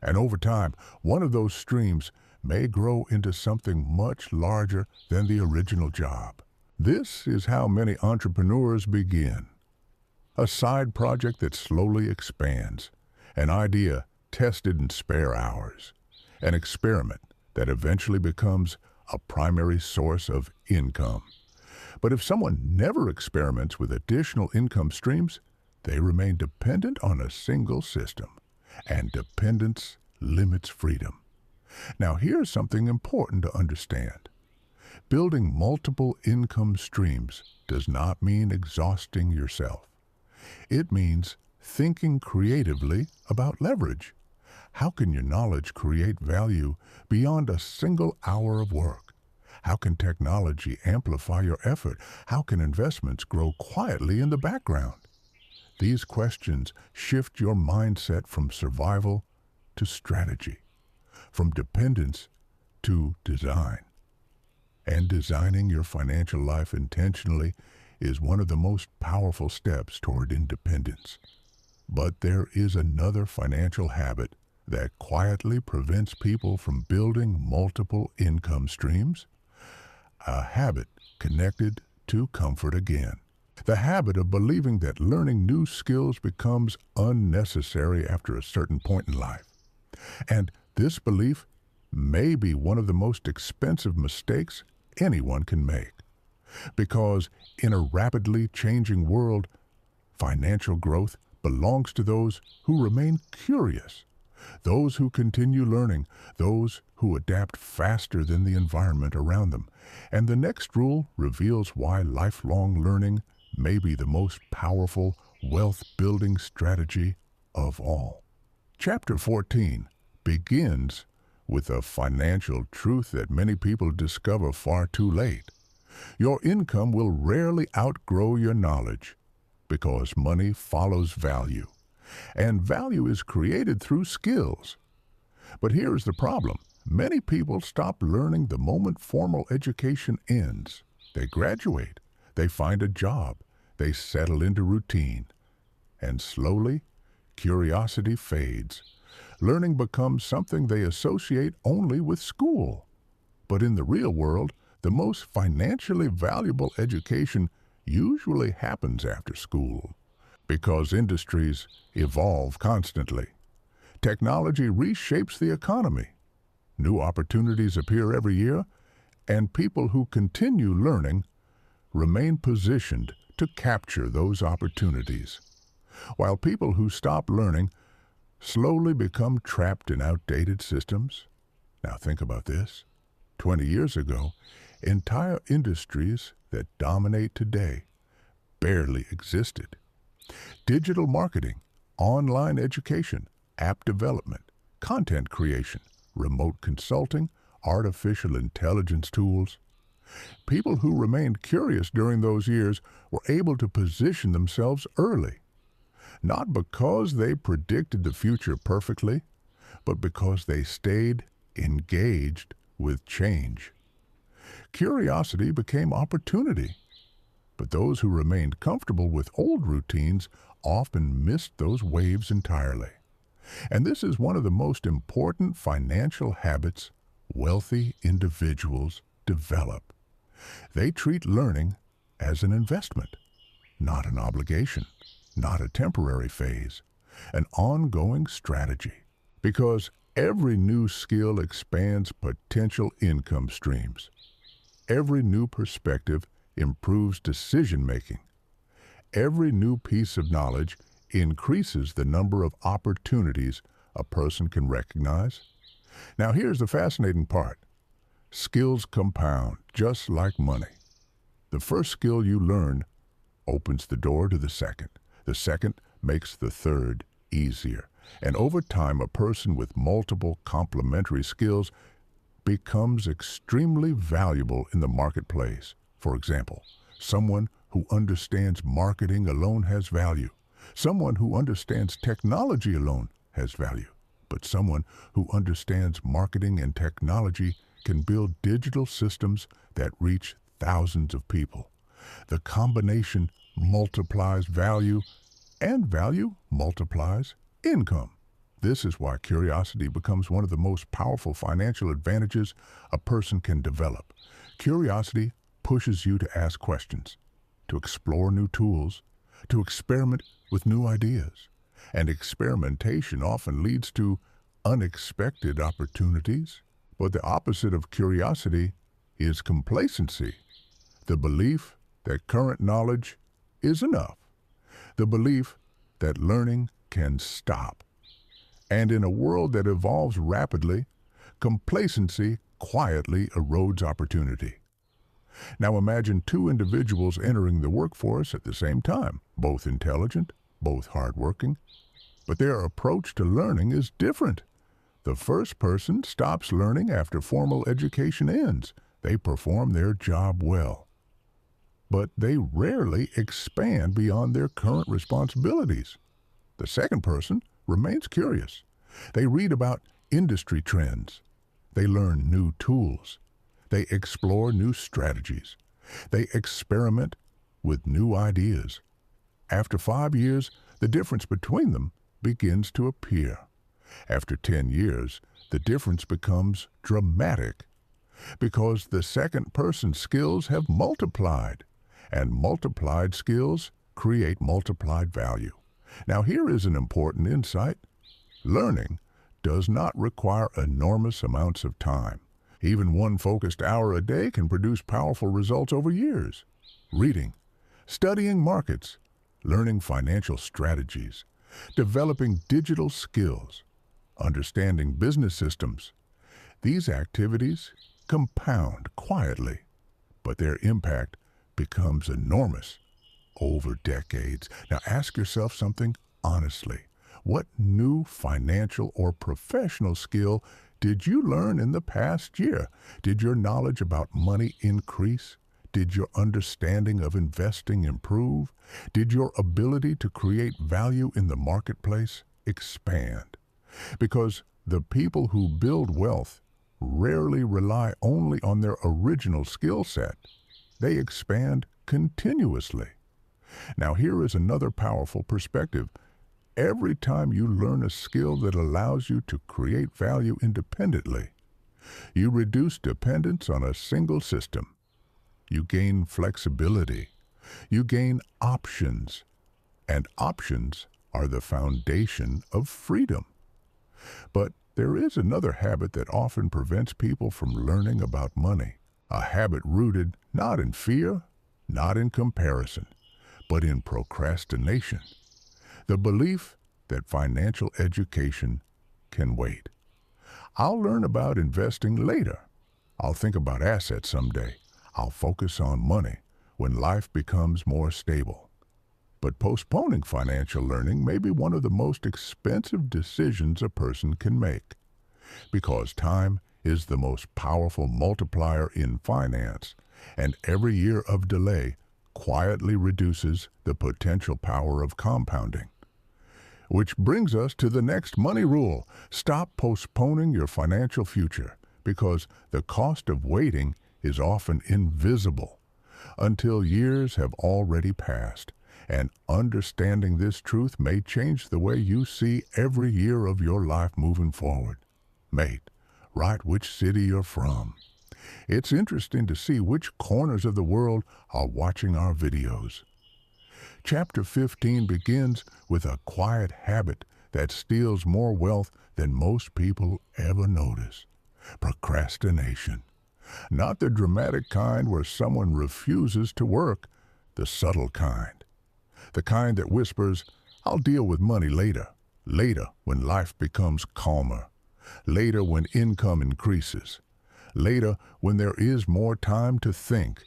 and over time, one of those streams may grow into something much larger than the original job. This is how many entrepreneurs begin. A side project that slowly expands, an idea tested in spare hours, an experiment that eventually becomes a primary source of income. But if someone never experiments with additional income streams, they remain dependent on a single system, and dependence limits freedom. Now here's something important to understand. Building multiple income streams does not mean exhausting yourself. It means thinking creatively about leverage. How can your knowledge create value beyond a single hour of work? How can technology amplify your effort? How can investments grow quietly in the background? These questions shift your mindset from survival to strategy, from dependence to design. And designing your financial life intentionally is one of the most powerful steps toward independence. But there is another financial habit that quietly prevents people from building multiple income streams. A habit connected to comfort again. The habit of believing that learning new skills becomes unnecessary after a certain point in life. And this belief may be one of the most expensive mistakes anyone can make. Because in a rapidly changing world, financial growth belongs to those who remain curious, those who continue learning, those who adapt faster than the environment around them. And the next rule reveals why lifelong learning may be the most powerful wealth-building strategy of all. Chapter 14 begins with a financial truth that many people discover far too late. Your income will rarely outgrow your knowledge because money follows value. And value is created through skills. But here is the problem. Many people stop learning the moment formal education ends. They graduate, they find a job, they settle into routine. And slowly, curiosity fades. Learning becomes something they associate only with school. But in the real world, the most financially valuable education usually happens after school, because industries evolve constantly. Technology reshapes the economy. New opportunities appear every year, and people who continue learning remain positioned to capture those opportunities, while people who stop learning slowly become trapped in outdated systems. Now think about this. 20 years ago, entire industries that dominate today barely existed. Digital marketing, online education, app development, content creation, remote consulting, artificial intelligence tools. People who remained curious during those years were able to position themselves early, not because they predicted the future perfectly, but because they stayed engaged with change. Curiosity became opportunity, but those who remained comfortable with old routines often missed those waves entirely. And this is one of the most important financial habits wealthy individuals develop. They treat learning as an investment, not an obligation, not a temporary phase, an ongoing strategy. Because every new skill expands potential income streams. Every new perspective improves decision-making. Every new piece of knowledge increases the number of opportunities a person can recognize. Now here's the fascinating part. Skills compound just like money. The first skill you learn opens the door to the second. The second makes the third easier. And over time, a person with multiple complementary skills becomes extremely valuable in the marketplace. For example, someone who understands marketing alone has value. Someone who understands technology alone has value. But someone who understands marketing and technology can build digital systems that reach thousands of people. The combination multiplies value, and value multiplies income. This is why curiosity becomes one of the most powerful financial advantages a person can develop. Curiosity pushes you to ask questions, to explore new tools, to experiment with new ideas. And experimentation often leads to unexpected opportunities. But the opposite of curiosity is complacency, the belief that current knowledge is enough, the belief that learning can stop. And in a world that evolves rapidly, complacency quietly erodes opportunity. Now imagine two individuals entering the workforce at the same time, both intelligent, both hardworking, but their approach to learning is different. The first person stops learning after formal education ends. They perform their job well, but they rarely expand beyond their current responsibilities. The second person remains curious. They read about industry trends. They learn new tools. They explore new strategies. They experiment with new ideas. After 5 years, the difference between them begins to appear. After 10 years, the difference becomes dramatic because the second person's skills have multiplied, and multiplied skills create multiplied value. Now here is an important insight. Learning does not require enormous amounts of time. Even one focused hour a day can produce powerful results over years. Reading, studying markets, learning financial strategies, developing digital skills, understanding business systems. These activities compound quietly, but their impact becomes enormous over decades. Now ask yourself something honestly. What new financial or professional skill did you learn in the past year? Did your knowledge about money increase? Did your understanding of investing improve? Did your ability to create value in the marketplace expand? Because the people who build wealth rarely rely only on their original skill set. They expand continuously. Now here is another powerful perspective. Every time you learn a skill that allows you to create value independently, you reduce dependence on a single system. You gain flexibility. You gain options. And options are the foundation of freedom. But there is another habit that often prevents people from learning about money. A habit rooted not in fear, not in comparison, but in procrastination. The belief that financial education can wait. I'll learn about investing later. I'll think about assets someday. I'll focus on money when life becomes more stable. But postponing financial learning may be one of the most expensive decisions a person can make, because time is the most powerful multiplier in finance, and every year of delay quietly reduces the potential power of compounding. Which brings us to the next money rule. Stop postponing your financial future, because the cost of waiting is often invisible until years have already passed. And understanding this truth may change the way you see every year of your life moving forward. Mate, write which city you're from. It's interesting to see which corners of the world are watching our videos. Chapter 15 begins with a quiet habit that steals more wealth than most people ever notice. Procrastination. Not the dramatic kind where someone refuses to work, the subtle kind. The kind that whispers, "I'll deal with money later." Later when life becomes calmer. Later when income increases. Later when there is more time to think.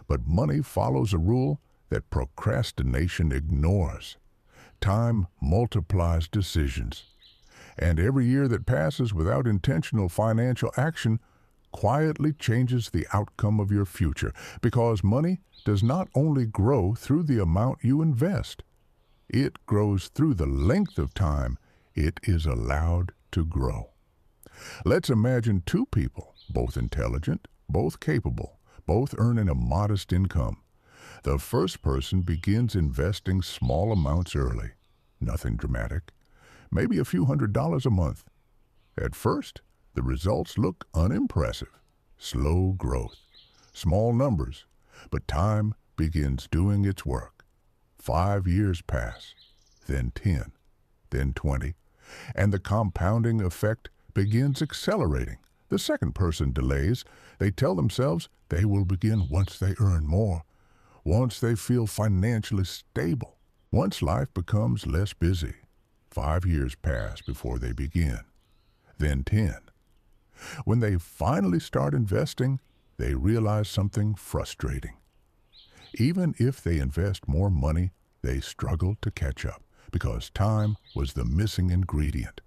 But money follows a rule that procrastination ignores. Time multiplies decisions. And every year that passes without intentional financial action quietly changes the outcome of your future, because money does not only grow through the amount you invest. It grows through the length of time it is allowed to grow. Let's imagine two people, both intelligent, both capable, both earning a modest income. The first person begins investing small amounts early. Nothing dramatic. Maybe a few $100s a month. At first, the results look unimpressive. Slow growth. Small numbers. But time begins doing its work. 5 years pass. Then 10. Then 20. And the compounding effect begins accelerating. The second person delays. They tell themselves they will begin once they earn more. Once they feel financially stable. Once life becomes less busy. 5 years pass before they begin. Then 10. When they finally start investing, they realize something frustrating. Even if they invest more money, they struggle to catch up, because time was the missing ingredient.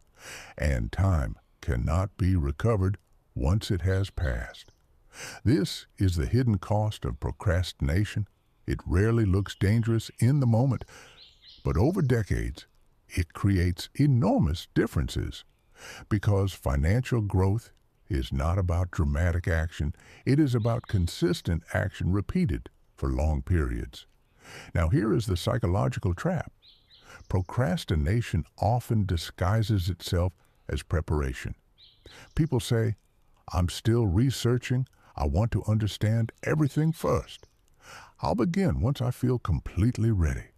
And time cannot be recovered once it has passed. This is the hidden cost of procrastination. It rarely looks dangerous in the moment, but over decades, it creates enormous differences. Because financial growth is not about dramatic action, it is about consistent action repeated for long periods. Now here is the psychological trap. Procrastination often disguises itself as preparation. People say, "I'm still researching. I want to understand everything first. I'll begin once I feel completely ready."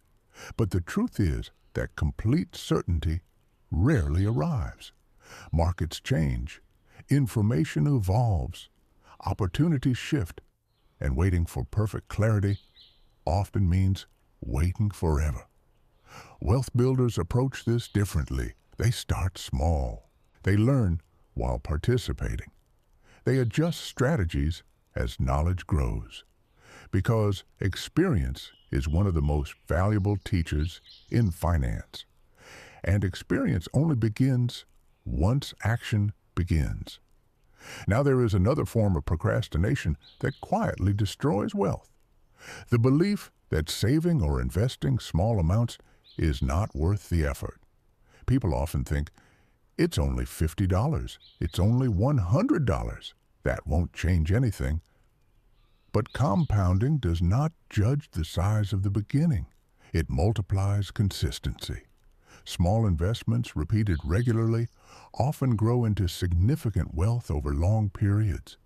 But the truth is that complete certainty rarely arrives. Markets change. Information evolves. Opportunities shift. And waiting for perfect clarity often means waiting forever. Wealth builders approach this differently. They start small. They learn while participating. They adjust strategies as knowledge grows. Because experience is one of the most valuable teachers in finance. And experience only begins once action begins. Now there is another form of procrastination that quietly destroys wealth. The belief that saving or investing small amounts is not worth the effort. People often think, it's only $50, it's only $100. That won't change anything. But compounding does not judge the size of the beginning. It multiplies consistency. Small investments repeated regularly often grow into significant wealth over long periods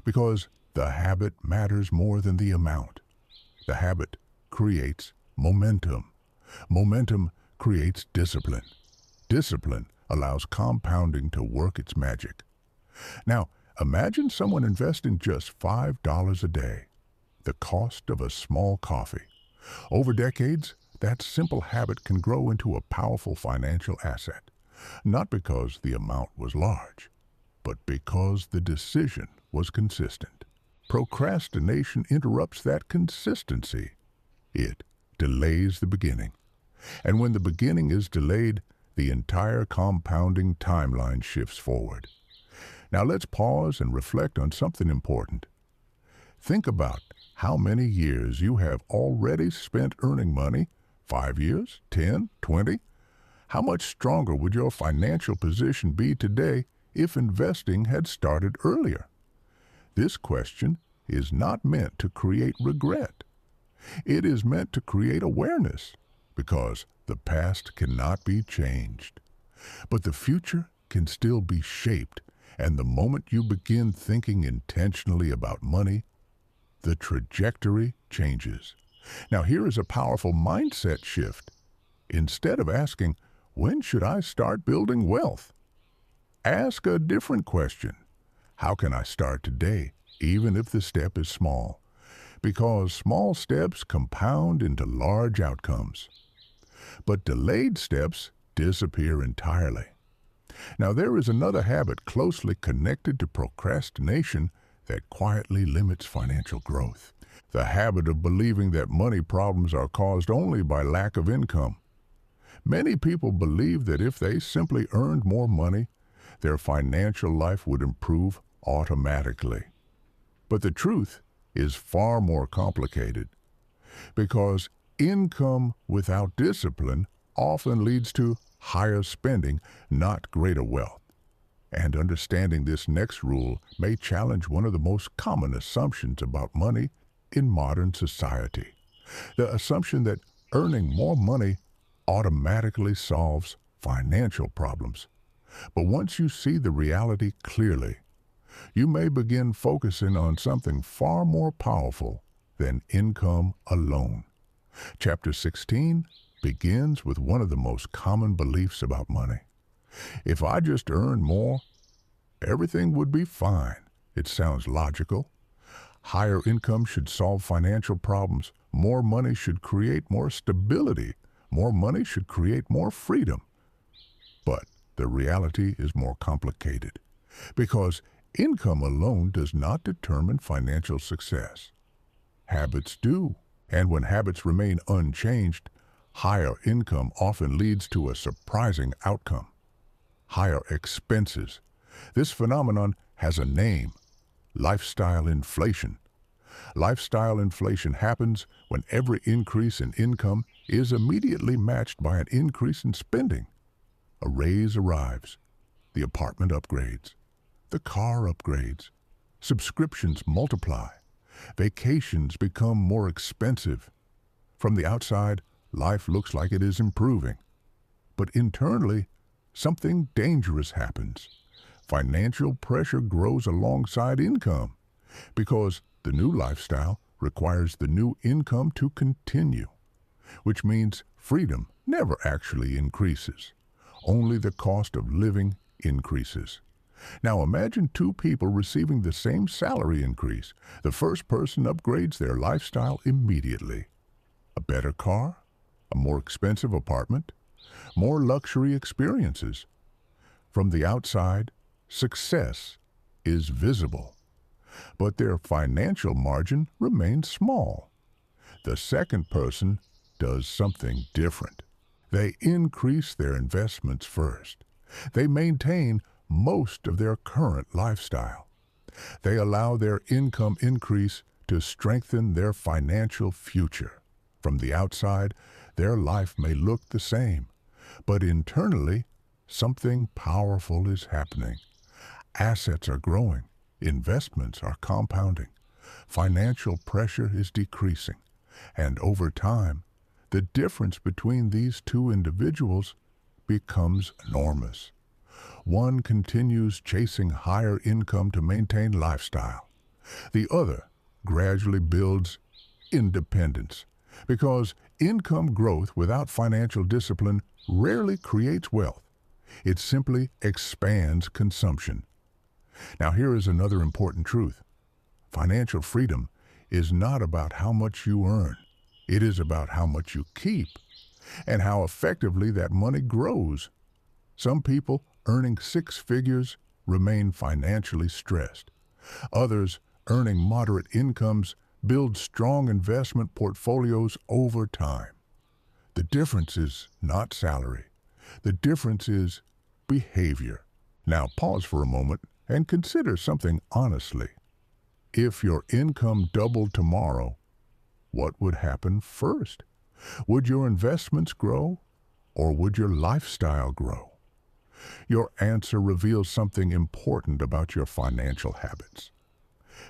because the habit matters more than the amount. The habit creates momentum. Momentum creates discipline. Discipline allows compounding to work its magic. Now, imagine someone investing just $5 a day, the cost of a small coffee. Over decades, that simple habit can grow into a powerful financial asset, not because the amount was large, but because the decision was consistent. Procrastination interrupts that consistency. It delays the beginning. And when the beginning is delayed, the entire compounding timeline shifts forward. Now let's pause and reflect on something important. Think about how many years you have already spent earning money. 5 years? 10? 20? How much stronger would your financial position be today if investing had started earlier? This question is not meant to create regret. It is meant to create awareness, because the past cannot be changed. But the future can still be shaped, and the moment you begin thinking intentionally about money, the trajectory changes. Now here is a powerful mindset shift. Instead of asking, when should I start building wealth? Ask a different question. How can I start today, even if the step is small? Because small steps compound into large outcomes. But delayed steps disappear entirely. Now there is another habit closely connected to procrastination that quietly limits financial growth. The habit of believing that money problems are caused only by lack of income. Many people believe that if they simply earned more money, their financial life would improve automatically. But the truth is far more complicated, because income without discipline often leads to higher spending, not greater wealth. And understanding this next rule may challenge one of the most common assumptions about money in modern society. The assumption that earning more money automatically solves financial problems. But once you see the reality clearly, you may begin focusing on something far more powerful than income alone. Chapter 16 begins with one of the most common beliefs about money. If I just earned more, everything would be fine. It sounds logical. Higher income should solve financial problems. More money should create more stability. More money should create more freedom. But the reality is more complicated, because income alone does not determine financial success. Habits do. And when habits remain unchanged, higher income often leads to a surprising outcome: higher expenses. This phenomenon has a name: lifestyle inflation. Lifestyle inflation happens when every increase in income is immediately matched by an increase in spending. A raise arrives, the apartment upgrades, the car upgrades, subscriptions multiply, vacations become more expensive. From the outside, life looks like it is improving. But internally, something dangerous happens. Financial pressure grows alongside income, because the new lifestyle requires the new income to continue, which means freedom never actually increases. Only the cost of living increases. Now imagine two people receiving the same salary increase. The first person upgrades their lifestyle immediately. A better car, a more expensive apartment, more luxury experiences. From the outside, success is visible, but their financial margin remains small. The second person does something different. They increase their investments first. They maintain most of their current lifestyle. They allow their income increase to strengthen their financial future. From the outside, their life may look the same, but internally, something powerful is happening. Assets are growing, investments are compounding, financial pressure is decreasing, and over time, the difference between these two individuals becomes enormous. One continues chasing higher income to maintain lifestyle. The other gradually builds independence, because income growth without financial discipline rarely creates wealth. It simply expands consumption. Now here is another important truth. Financial freedom is not about how much you earn. It is about how much you keep and how effectively that money grows. Some people earning six figures remain financially stressed. Others earning moderate incomes build strong investment portfolios over time. The difference is not salary. The difference is behavior. Now pause for a moment and consider something honestly. If your income doubled tomorrow, what would happen first? Would your investments grow, or would your lifestyle grow? Your answer reveals something important about your financial habits.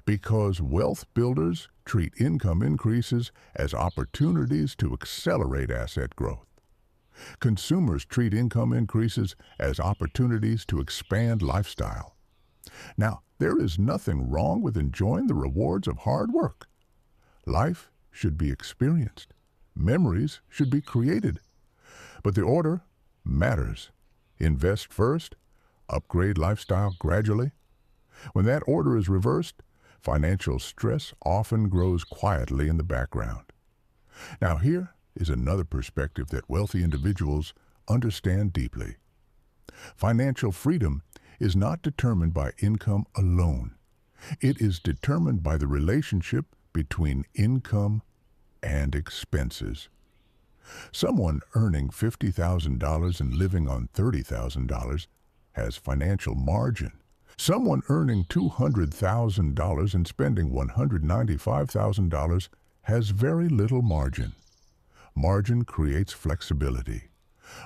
Because wealth builders treat income increases as opportunities to accelerate asset growth. Consumers treat income increases as opportunities to expand lifestyle. Now, there is nothing wrong with enjoying the rewards of hard work. Life should be experienced. Memories should be created. But the order matters. Invest first, upgrade lifestyle gradually. When that order is reversed, financial stress often grows quietly in the background. Now here is another perspective that wealthy individuals understand deeply. Financial freedom is not determined by income alone. It is determined by the relationship between income and expenses. Someone earning $50,000 and living on $30,000 has financial margin. Someone earning $200,000 and spending $195,000 has very little margin. Margin creates flexibility.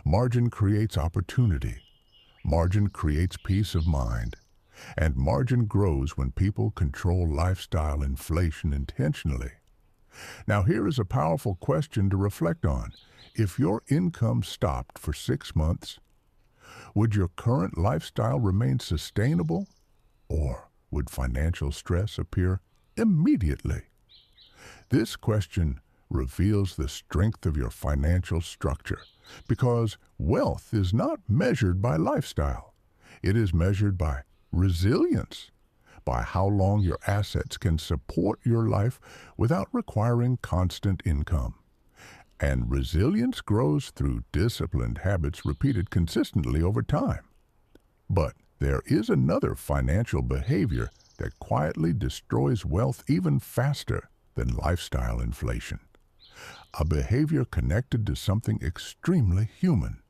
Margin creates opportunity. Margin creates peace of mind. And margin grows when people control lifestyle inflation intentionally. Now here is a powerful question to reflect on. If your income stopped for 6 months, would your current lifestyle remain sustainable, or would financial stress appear immediately? This question reveals the strength of your financial structure, because wealth is not measured by lifestyle. It is measured by resilience, by how long your assets can support your life without requiring constant income. And resilience grows through disciplined habits repeated consistently over time. But there is another financial behavior that quietly destroys wealth even faster than lifestyle inflation. A behavior connected to something extremely human.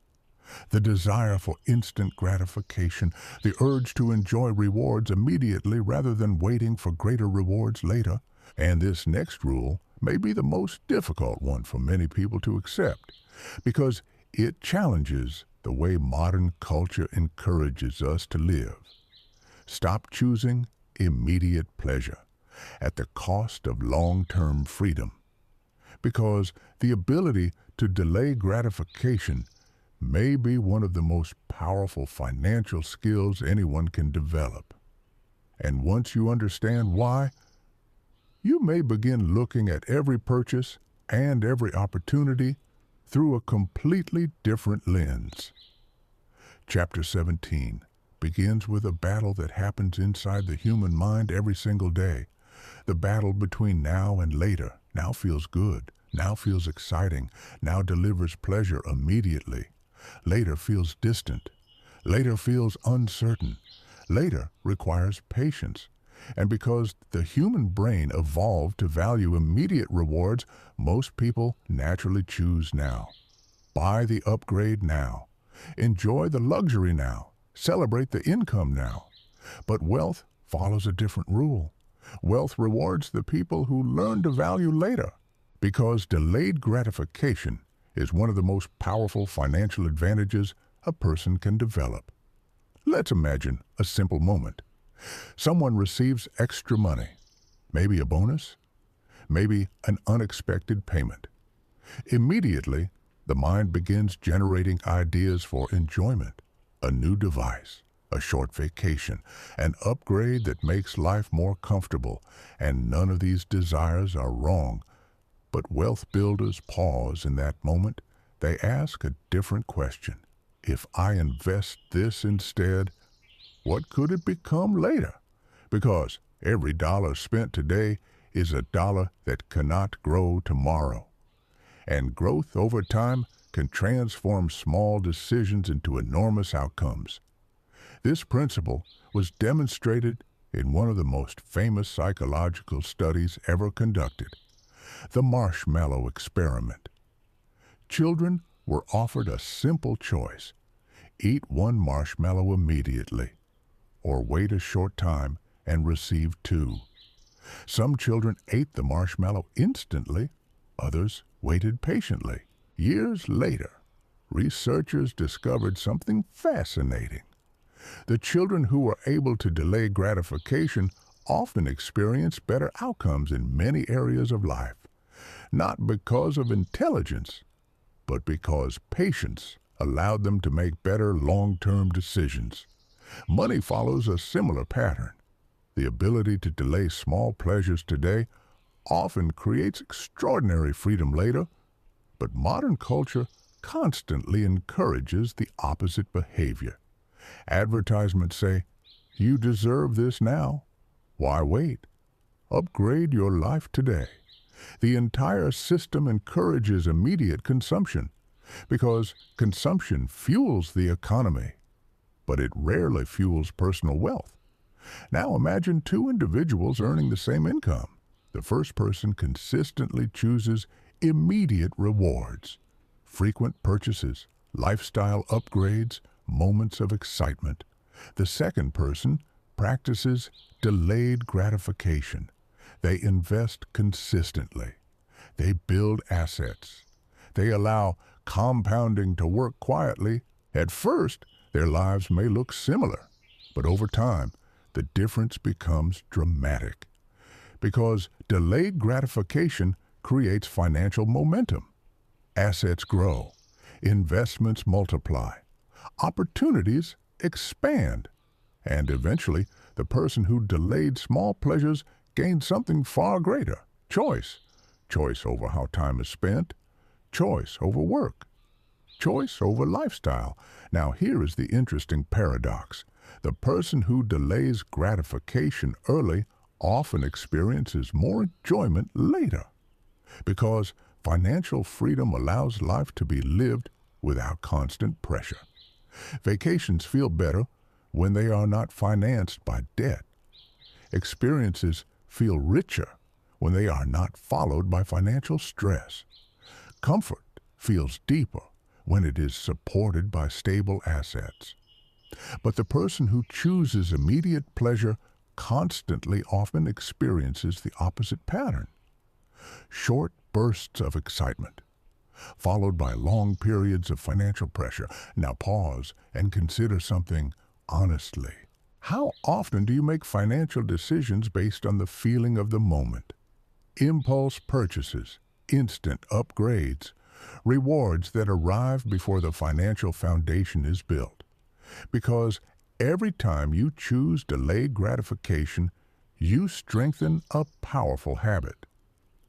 The desire for instant gratification, the urge to enjoy rewards immediately rather than waiting for greater rewards later. And this next rule may be the most difficult one for many people to accept, because it challenges the way modern culture encourages us to live. Stop choosing immediate pleasure at the cost of long-term freedom, because the ability to delay gratification may be one of the most powerful financial skills anyone can develop. And once you understand why, you may begin looking at every purchase and every opportunity through a completely different lens. Chapter 17 begins with a battle that happens inside the human mind every single day. The battle between now and later. Now feels good. Now feels exciting. Now delivers pleasure immediately. Later feels distant. Later feels uncertain. Later requires patience. And because the human brain evolved to value immediate rewards, most people naturally choose now. Buy the upgrade now. Enjoy the luxury now. celebrate the income now. But wealth follows a different rule. Wealth rewards the people who learn to value later, because delayed gratification is one of the most powerful financial advantages a person can develop. Let's imagine a simple moment. Someone receives extra money, maybe a bonus, maybe an unexpected payment. Immediately, the mind begins generating ideas for enjoyment, a new device, a short vacation, an upgrade that makes life more comfortable, and none of these desires are wrong. But wealth builders pause in that moment. They ask a different question. If I invest this instead, what could it become later? Because every dollar spent today is a dollar that cannot grow tomorrow. And growth over time can transform small decisions into enormous outcomes. This principle was demonstrated in one of the most famous psychological studies ever conducted, the marshmallow experiment. Children were offered a simple choice: eat one marshmallow immediately, or wait a short time and receive two. Some children ate the marshmallow instantly, others waited patiently. Years later, researchers discovered something fascinating. The children who were able to delay gratification often experienced better outcomes in many areas of life, not because of intelligence, but because patience allowed them to make better long-term decisions. Money follows a similar pattern. The ability to delay small pleasures today often creates extraordinary freedom later, but modern culture constantly encourages the opposite behavior. Advertisements say, "You deserve this now. Why wait? Upgrade your life today." The entire system encourages immediate consumption, because consumption fuels the economy, but it rarely fuels personal wealth. Now imagine two individuals earning the same income. The first person consistently chooses immediate rewards, frequent purchases, lifestyle upgrades, moments of excitement. The second person practices delayed gratification. They invest consistently. They build assets. They allow compounding to work quietly. At first, their lives may look similar, but over time, the difference becomes dramatic, because delayed gratification creates financial momentum. Assets grow, investments multiply, opportunities expand, and eventually the person who delayed small pleasures gains something far greater: choice. Choice over how time is spent, choice over work, choice over lifestyle. Now here is the interesting paradox. The person who delays gratification early often experiences more enjoyment later, because financial freedom allows life to be lived without constant pressure. Vacations feel better when they are not financed by debt. Experiences feel richer when they are not followed by financial stress. Comfort feels deeper when it is supported by stable assets. But the person who chooses immediate pleasure constantly often experiences the opposite pattern: short bursts of excitement, followed by long periods of financial pressure. Now pause and consider something honestly. How often do you make financial decisions based on the feeling of the moment? Impulse purchases, instant upgrades, rewards that arrive before the financial foundation is built. Because every time you choose delayed gratification, you strengthen a powerful habit,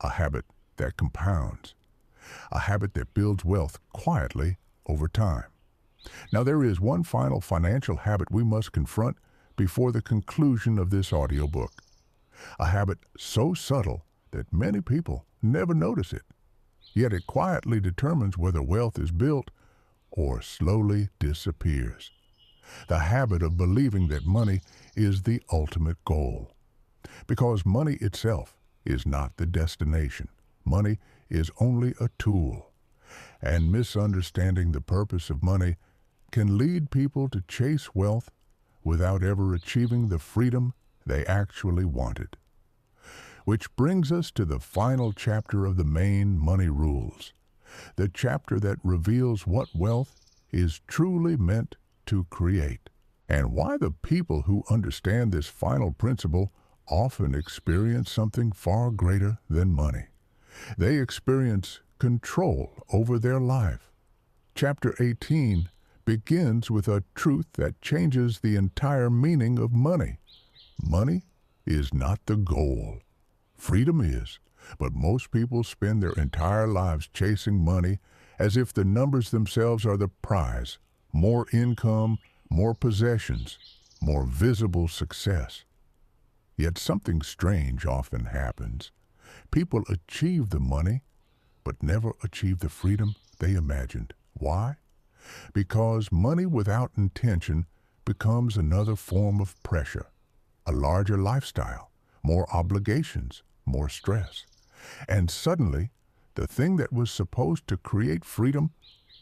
a habit that compounds, a habit that builds wealth quietly over time. Now there is one final financial habit we must confront before the conclusion of this audiobook, a habit so subtle that many people never notice it, yet it quietly determines whether wealth is built or slowly disappears. The habit of believing that money is the ultimate goal. Because money itself is not the destination. Money is only a tool. And misunderstanding the purpose of money can lead people to chase wealth without ever achieving the freedom they actually wanted. Which brings us to the final chapter of the main money rules, the chapter that reveals what wealth is truly meant to create, and why the people who understand this final principle often experience something far greater than money. They experience control over their life. Chapter 18 begins with a truth that changes the entire meaning of money. Money is not the goal. Freedom is, but most people spend their entire lives chasing money as if the numbers themselves are the prize. More income, more possessions, more visible success. Yet something strange often happens. People achieve the money, but never achieve the freedom they imagined. Why? Because money without intention becomes another form of pressure, a larger lifestyle, more obligations, more stress. And suddenly, the thing that was supposed to create freedom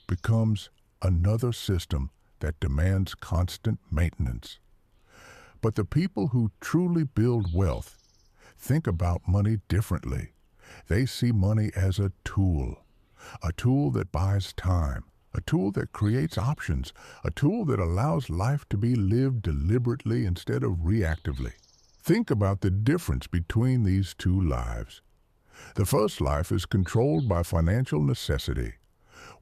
becomes another system that demands constant maintenance. But the people who truly build wealth think about money differently. They see money as a tool that buys time, a tool that creates options, a tool that allows life to be lived deliberately instead of reactively. Think about the difference between these two lives. The first life is controlled by financial necessity.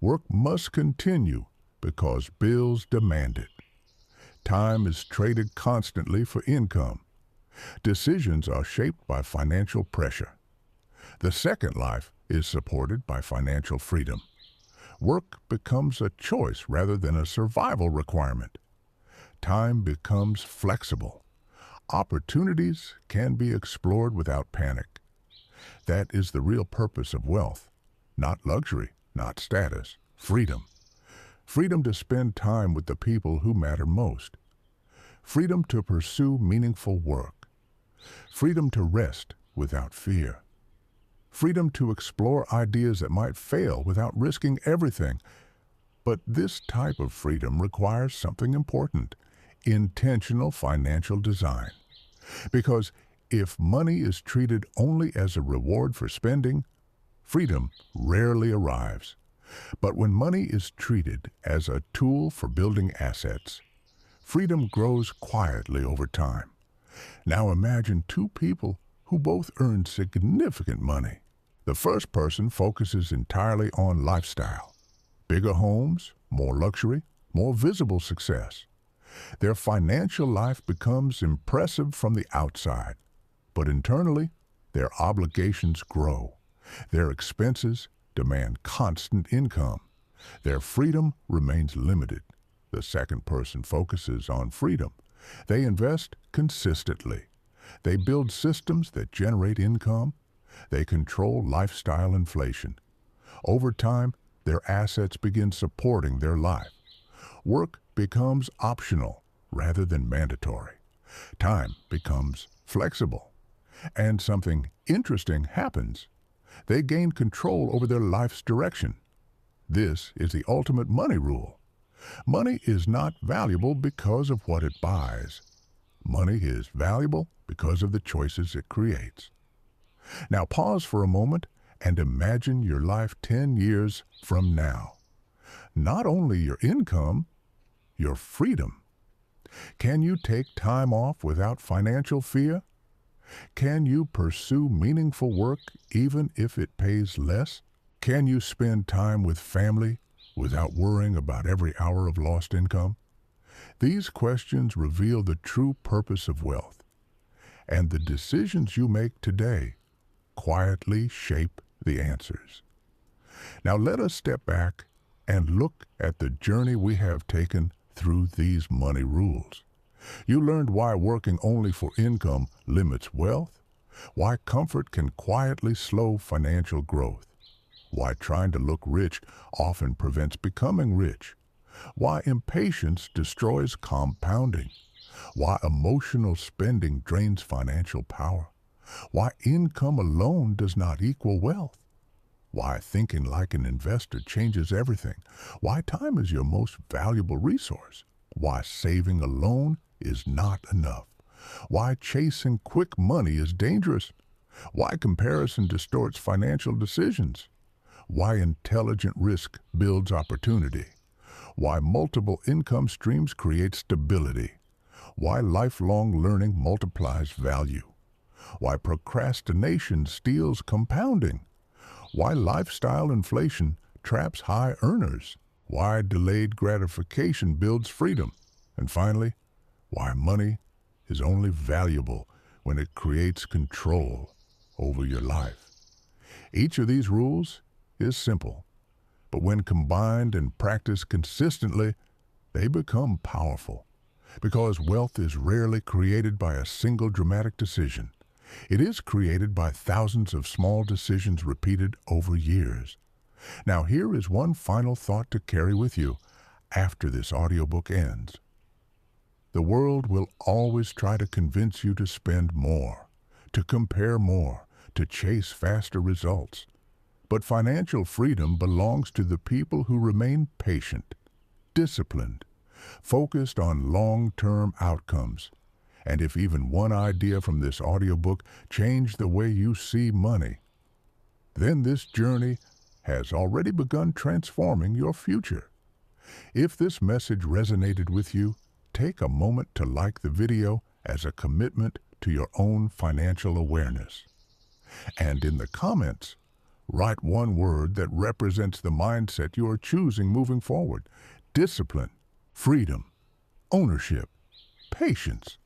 Work must continue because bills demand it. Time is traded constantly for income. Decisions are shaped by financial pressure. The second life is supported by financial freedom. Work becomes a choice rather than a survival requirement. Time becomes flexible. Opportunities can be explored without panic. That is the real purpose of wealth. Not luxury, not status, freedom. Freedom to spend time with the people who matter most. Freedom to pursue meaningful work. Freedom to rest without fear. Freedom to explore ideas that might fail without risking everything. But this type of freedom requires something important: intentional financial design. Because if money is treated only as a reward for spending, freedom rarely arrives. But when money is treated as a tool for building assets, freedom grows quietly over time. Now imagine two people who both earn significant money. The first person focuses entirely on lifestyle. Bigger homes, more luxury, more visible success. Their financial life becomes impressive from the outside, but internally, their obligations grow. Their expenses demand constant income. Their freedom remains limited. The second person focuses on freedom. They invest consistently. They build systems that generate income. They control lifestyle inflation. Over time, their assets begin supporting their life. Work becomes optional rather than mandatory. Time becomes flexible. And something interesting happens. They gain control over their life's direction. This is the ultimate money rule. Money is not valuable because of what it buys. Money is valuable because of the choices it creates. Now pause for a moment and imagine your life 10 years from now. Not only your income, your freedom. Can you take time off without financial fear? Can you pursue meaningful work even if it pays less? Can you spend time with family without worrying about every hour of lost income? These questions reveal the true purpose of wealth, and the decisions you make today quietly shape the answers. Now let us step back and look at the journey we have taken through these money rules. You learned why working only for income limits wealth, why comfort can quietly slow financial growth, why trying to look rich often prevents becoming rich, why impatience destroys compounding, why emotional spending drains financial power, why income alone does not equal wealth. why thinking like an investor changes everything, why time is your most valuable resource, why saving alone is not enough, why chasing quick money is dangerous, why comparison distorts financial decisions, why intelligent risk builds opportunity, why multiple income streams create stability, why lifelong learning multiplies value, why procrastination steals compounding, why lifestyle inflation traps high earners, why delayed gratification builds freedom, and finally, why money is only valuable when it creates control over your life. Each of these rules is simple, but when combined and practiced consistently, they become powerful. Because wealth is rarely created by a single dramatic decision. It is created by thousands of small decisions repeated over years. Now here is one final thought to carry with you after this audiobook ends. The world will always try to convince you to spend more, to compare more, to chase faster results. But financial freedom belongs to the people who remain patient, disciplined, focused on long-term outcomes. And if even one idea from this audiobook changed the way you see money, then this journey has already begun transforming your future. If this message resonated with you, take a moment to like the video as a commitment to your own financial awareness. And in the comments, write one word that represents the mindset you are choosing moving forward. Discipline, freedom, ownership, patience.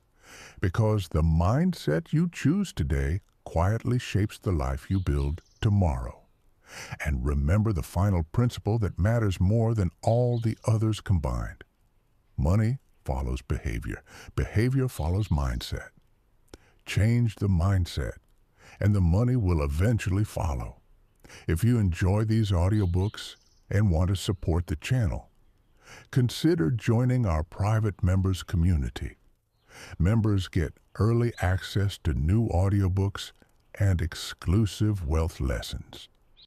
Because the mindset you choose today quietly shapes the life you build tomorrow. And remember the final principle that matters more than all the others combined. Money follows behavior. Behavior follows mindset. Change the mindset, and the money will eventually follow. If you enjoy these audiobooks and want to support the channel, consider joining our private members community. Members get early access to new audiobooks and exclusive wealth lessons.